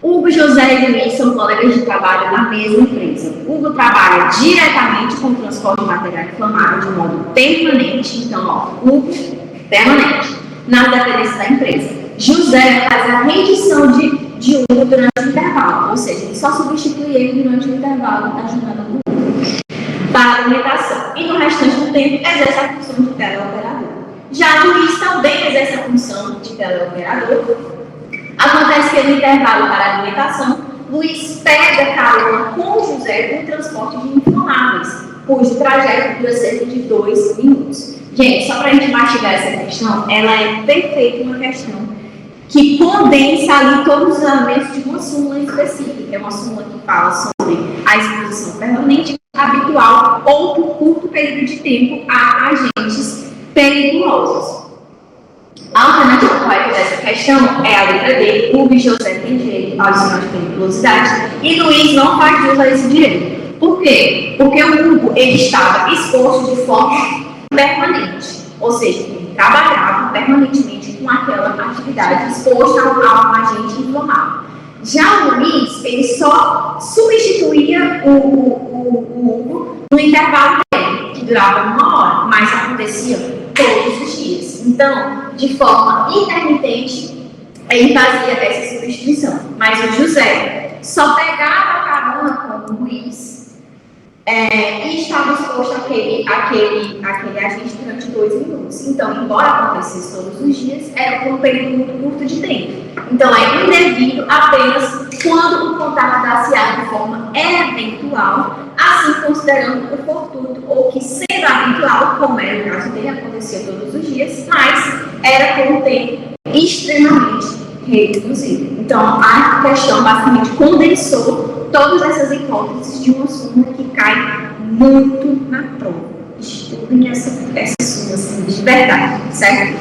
Hugo, José e Luiz são colegas de trabalho na mesma empresa. Hugo trabalha diretamente com o transporte de material inflamável de modo permanente. Então, ó, Hugo, permanente, nas dependências da empresa. José faz a rendição de Hugo durante o intervalo, ou seja, ele só substitui ele durante o intervalo da jornada do Hugo para a alimentação. E no restante do tempo, exerce a função de teleoperador. Já Luiz também exerce a função de teleoperador. Acontece que no intervalo para a alimentação, Luiz pega carona com José no transporte de inflamáveis, cujo trajeto dura cerca de 2 minutos. Gente, só para a gente mastigar essa questão, ela é perfeita uma questão que condensa ali todos os elementos de uma súmula específica, que é uma súmula que fala sobre a exposição permanente, habitual ou por curto período de tempo a agentes perigosos. A alternativa correta dessa questão é a letra D. Hugo e José têm direito ao sinal de periculosidade e Luiz não faz jus a esse direito. Por quê? Porque o Hugo ele estava exposto de forma permanente, ou seja, ele trabalhava permanentemente com aquela atividade exposta a um agente inflamável. Já o Luiz, ele só substituía o Hugo no intervalo dele, que durava 1 hora, mas acontecia todos os dias. Então, de forma intermitente, ele fazia essa substituição. Mas o José só pegava a carona com o Luiz e estava exposto àquele agente durante 2 minutos. Então, embora acontecesse todos os dias, era por um período muito curto de tempo. Então, é indevido apenas quando o contato dá-se-á de forma eventual, assim considerando o fortuito ou que sendo habitual, como era o caso dele, acontecia todos os dias, mas era por um tempo extremamente reduzido. Então, a questão basicamente condensou todas essas hipóteses de uma súmula que cai muito na prova. Estudem essa súmula assim, de verdade, certo?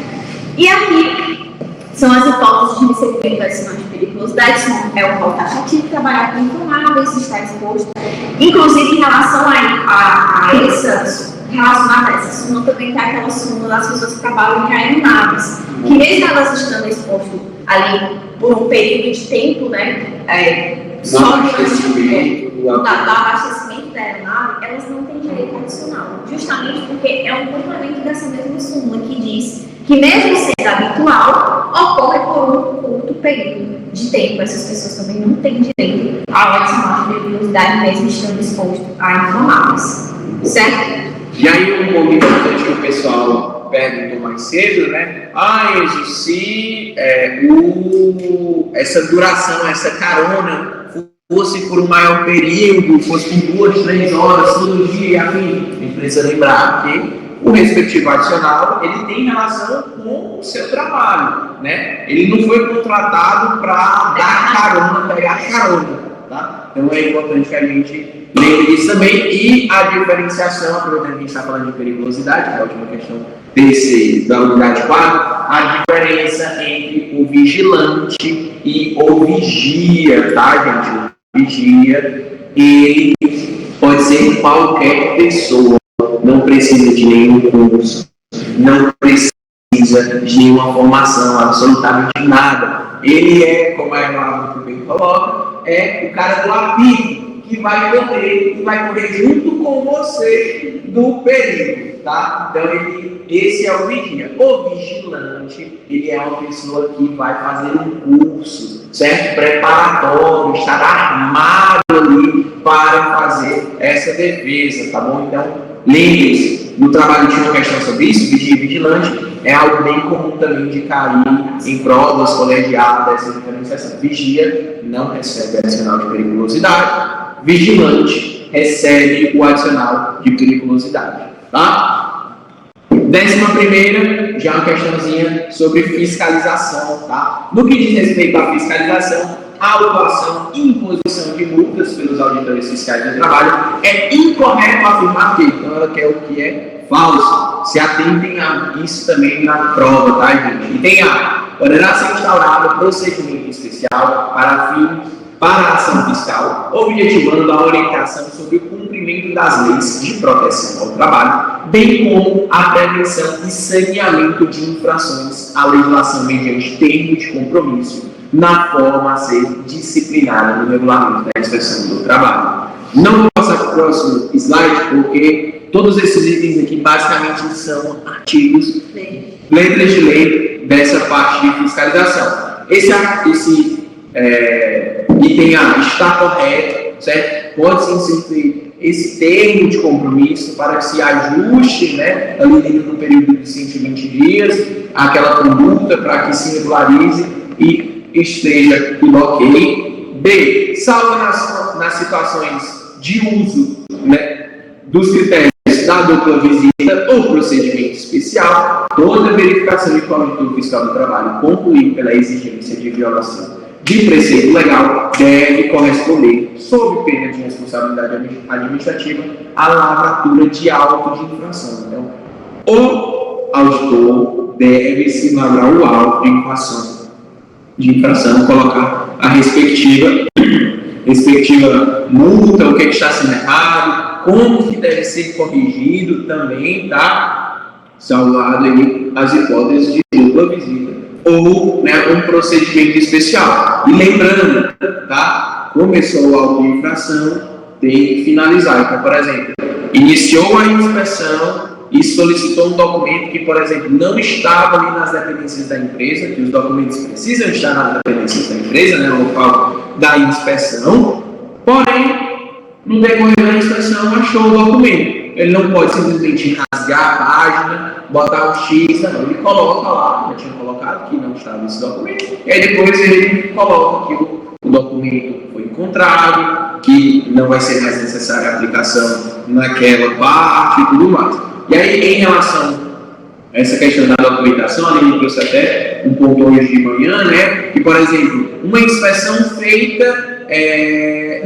E aqui são as hipóteses de recebimento da sinal de periculosidade. É o rol taxativo, trabalhar com inflamáveis, está exposto. Inclusive, em relação a relacionada a essa súmula, também tem aquela súmula das pessoas que trabalham em aeronaves, que mesmo elas estando expostas ali por um período de tempo, né, só durante o abastecimento da aeronave, elas não têm direito adicional, justamente porque é um complemento dessa mesma súmula que diz que mesmo sendo habitual, ocorre por um curto período de tempo. Essas pessoas também não têm direito ao adicional de periculosidade, mesmo estando exposto a inflamáveis, certo? E aí um ponto importante que o pessoal perguntou mais cedo, né? Enzo, se essa duração, essa carona fosse por um maior período, fosse por 2, 3 horas, todo dia, a gente precisa lembrar que o respectivo adicional, ele tem relação com o seu trabalho, né? Ele não foi contratado para dar carona, pegar carona, tá? Então é importante que a gente lembre disso também. E a diferenciação, aproveitando que a gente está falando de periculosidade, que é a última questão da unidade 4, a diferença entre o vigilante e o vigia, tá, gente? vigia, ele pode ser qualquer pessoa, não precisa de nenhum curso, não precisa de nenhuma formação, absolutamente nada. Ele é, como a Eva também coloca, é o cara do apito, que vai correr junto com você do perigo, tá? Então, esse é o vigia. O vigilante, ele é uma pessoa que vai fazer um curso, certo? Preparatório, estar armado ali para fazer essa defesa, tá bom? Então, lembre-se, no trabalho tinha uma questão sobre isso, vigia e vigilante, é algo bem comum também de cair em provas colegiadas, essa diferenciação. Vigia não recebe adicional de periculosidade, vigilante recebe o adicional de periculosidade, tá? 11ª, já uma questãozinha sobre fiscalização, tá? No que diz respeito à fiscalização, a autuação e imposição de multas pelos auditores fiscais do trabalho, é incorreto afirmar que, então ela quer o que é falso. Se atentem a isso também na prova, tá, gente? E tem poderá ser instaurado procedimento especial para a ação fiscal, objetivando a orientação sobre o cumprimento das leis de proteção ao trabalho, bem como a prevenção e saneamento de infrações à legislação mediante termo de compromisso, na forma a ser disciplinada no regulamento da inspeção do trabalho. Não vou passar para o próximo slide, porque todos esses itens aqui basicamente são artigos, letras de lei dessa parte de fiscalização. Esse item A está correto, certo? Pode sim ser feito esse termo de compromisso para que se ajuste, né, ali dentro do período de 120 dias, aquela conduta para que se regularize e esteja tudo ok. B, salvo nas situações de uso, né, dos critérios da dupla visita ou procedimento especial, toda verificação de que o auditor fiscal do trabalho concluir pela exigência de violação de preceito legal deve corresponder, sob pena de responsabilidade administrativa, à lavratura de auto de infração. Então, o auditor deve se lavrar o auto de infração, colocar a respectiva multa, o que está sendo errado, como que deve ser corrigido também, tá? Salvado aí as hipóteses de dupla visita ou, né, um procedimento especial. E lembrando, tá? Começou a auto-infração, tem que finalizar. Então, por exemplo, iniciou a inspeção e solicitou um documento que, por exemplo, não estava ali nas dependências da empresa, que os documentos precisam estar nas dependências da empresa, né, no local da inspeção, porém, no decorrer da inspeção, achou o documento. Ele não pode simplesmente rasgar a página, botar um X, não, ele coloca lá, já tinha colocado que não estava esse documento, e aí depois ele coloca que o documento foi encontrado, que não vai ser mais necessária a aplicação naquela parte e tudo mais. E aí, em relação a essa questão da documentação, a gente trouxe até um ponto hoje de manhã, né, que, por exemplo, uma inspeção feita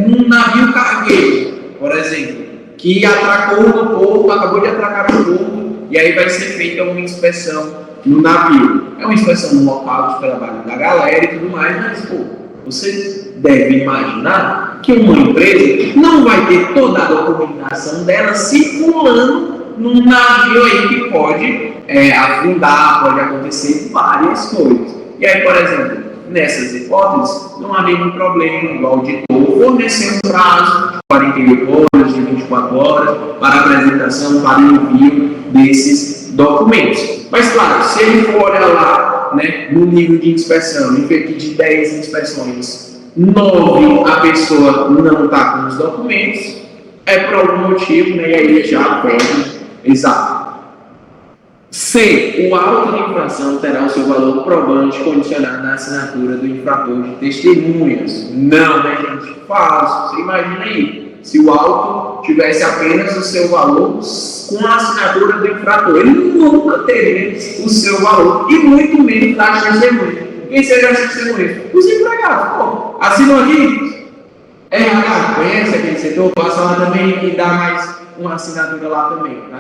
num navio cargueiro, por exemplo, que atracou no porto, acabou de atracar no porto, e aí vai ser feita uma inspeção no navio. É uma inspeção no local de trabalho da galera e tudo mais, mas, pô, você deve imaginar que uma empresa não vai ter toda a documentação dela circulando num navio aí que pode afundar, pode acontecer várias coisas. E aí, por exemplo, nessas hipóteses, não há nenhum problema, o auditor fornecer um prazo de 48 horas, de 24 horas, para apresentação, para envio desses documentos. Mas, claro, se ele for olhar lá, né, no nível de inspeção, e ver que de 10 inspeções, 9 a pessoa não está com os documentos, é por algum motivo, né, e aí ele já pode. Exato. C. O auto de infração terá o seu valor probante condicionado na assinatura do infrator de testemunhas. Não, né, gente? Falso. Você imagina aí, se o auto tivesse apenas o seu valor com a assinatura do infrator, ele nunca teria o seu valor, e muito menos das testemunhas. Quem seriam as testemunhas? Os empregados. Pô, assinam aqui, RH, conhece aquele setor, passa lá também e dá mais uma assinatura lá também, tá?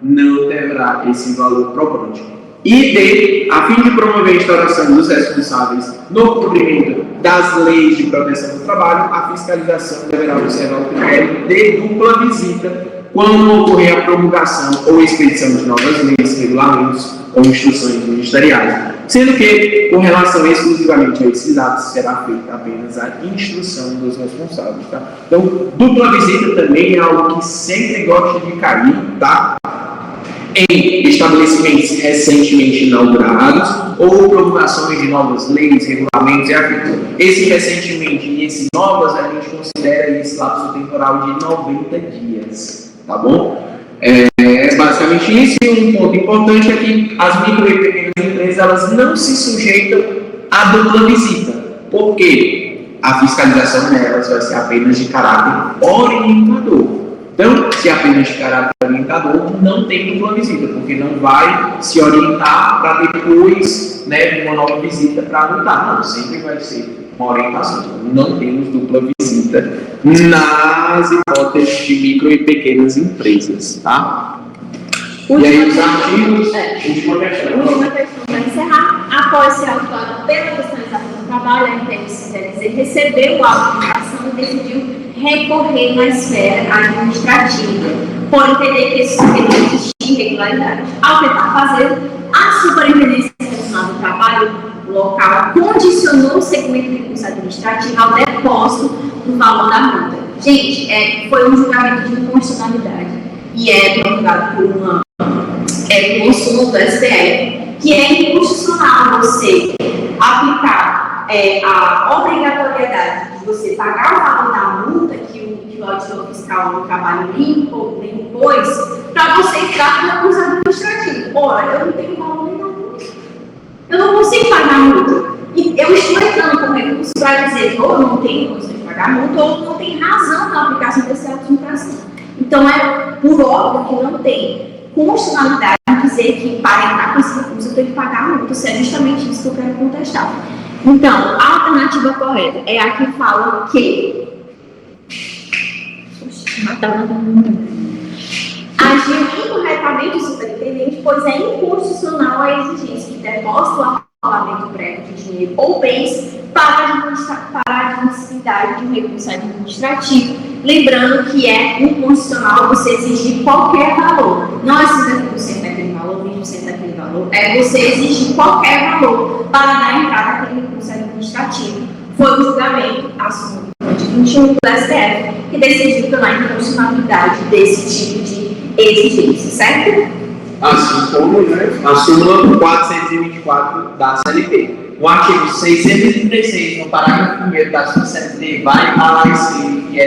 Não terá esse valor probante. E D, a fim de promover a instauração dos responsáveis no cumprimento das leis de proteção do trabalho, a fiscalização deverá observar o critério de dupla visita quando ocorrer a promulgação ou expedição de novas leis, regulamentos ou instruções ministeriais, sendo que, com relação exclusivamente a esses atos, será feita apenas a instrução dos responsáveis, tá? Então, dupla visita também é algo que sempre gosta de cair, tá? Em estabelecimentos recentemente inaugurados ou promulgações de novas leis, regulamentos e afins. Esse recentemente e esse novas a gente considera esse lapso temporal de 90 dias, tá bom? É basicamente isso, e um ponto importante é que as micro e pequenas empresas elas não se sujeitam à dupla visita, porque a fiscalização delas vai ser apenas de caráter orientador. Então, se é apenas de caráter orientador, não tem dupla visita, porque não vai se orientar para depois, né, uma nova visita para multar. Não, sempre vai ser uma orientação. Não temos dupla visita nas hipóteses de micro e pequenas empresas, tá? E aí os artigos, última questão. Última questão para encerrar. Após ser autuado pela fiscalização do trabalho, a MPMC recebeu a autorização e decidiu recorrer na esfera administrativa, por entender que existia irregularidade. Ao tentar fazer, a Superintendência Regional do Trabalho local condicionou o segmento de recurso administrativo ao depósito do valor da multa. Gente, foi um julgamento de inconstitucionalidade e é promulgado por uma súmula do STF, que é inconstitucional você aplicar a obrigatoriedade de você pagar o valor da multa que o auditor fiscal do trabalho limpo impôs para você entrar no recurso administrativo. Ora, eu não tenho valor nem da multa. Eu não consigo pagar a multa. E eu estou entrando com recurso para dizer ou não tenho condição de pagar a multa ou não tem razão na aplicação desse ato de infração. Então, é por óbvio que não tem constitucionalidade dizer que para entrar com esse recurso eu tenho que pagar a multa. Isso é justamente isso que eu quero contestar. Então, a alternativa correta é a que fala que agiu incorretamente o superintendente, pois é inconstitucional a exigência de depósito ou arrolamento prévio de dinheiro ou bens para a admissibilidade de um recurso administrativo. Lembrando que é inconstitucional você exigir qualquer valor. Não é 50% daquele valor, 20% daquele valor. É você exigir qualquer valor para dar entrada naquele recurso administrativo. Foi o julgamento assumido de 21 do STF que decidiu pela inconstitucionalidade desse tipo de exigência, certo? Assim como, né, a súmula 424 da CLT. O artigo 636, no parágrafo 1º da CLT, vai falar escrito que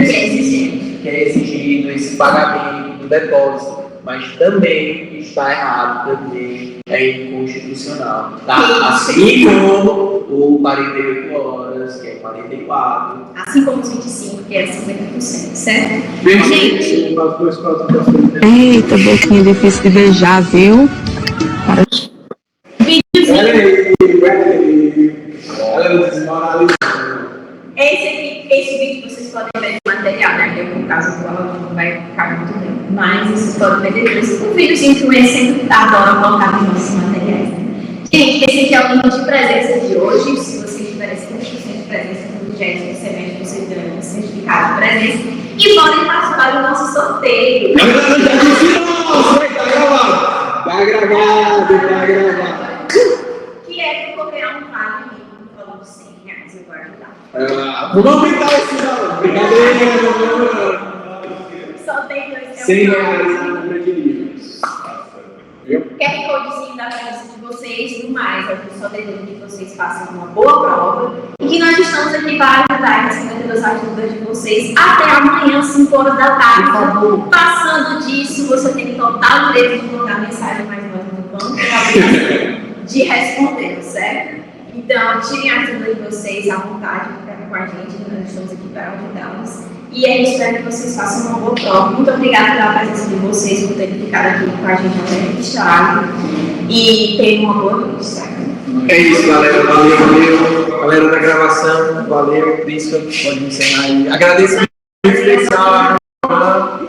é exigido esse pagamento do depósito, mas também está errado, também é inconstitucional. Tá? Assim como o 48 horas, que é 44. Assim como os 25, que é 50%, certo? Gente. Eita, boquinha difícil de beijar, viu? Esse vídeo vocês podem ver no material, né? Eu, no caso, não vai ficar muito bem. Mas vocês podem ver depois. O vídeo de influência sempre adora colocar nos nossos materiais. Gente, esse aqui é o link de presença de hoje. Se vocês tiverem 50% de presença no vigésimo semestre, vocês terão um certificado de presença e podem participar do nosso sorteio. Tá gravado. Que é concorrer um vale no valor de R$100. Eu vou ajudar. Vamos aumentar esse valor. Brincadeira. Só tem dois. R$100 na compra de livros. QR Codezinho da presença de vocês, no mais, eu só desejo que vocês façam uma boa prova e que nós estamos aqui para ajudar e responder as dúvidas de vocês até amanhã, 5 horas da tarde. Por favor. Passando disso, você tem total direito de mandar mensagem, mas nós não vamos de responder, certo? Então, tirem as dúvidas de vocês à vontade, fiquem com a gente, nós estamos aqui para ajudá-los. E é isso, espero que vocês façam uma boa prova. Muito obrigada pela presença de vocês, por terem ficado aqui com a gente até registrado. E tenham uma boa noite, certo? É isso, galera. Valeu. Galera da gravação, valeu. Príncipe, pode encerrar aí. Agradeço muito especial. Valeu.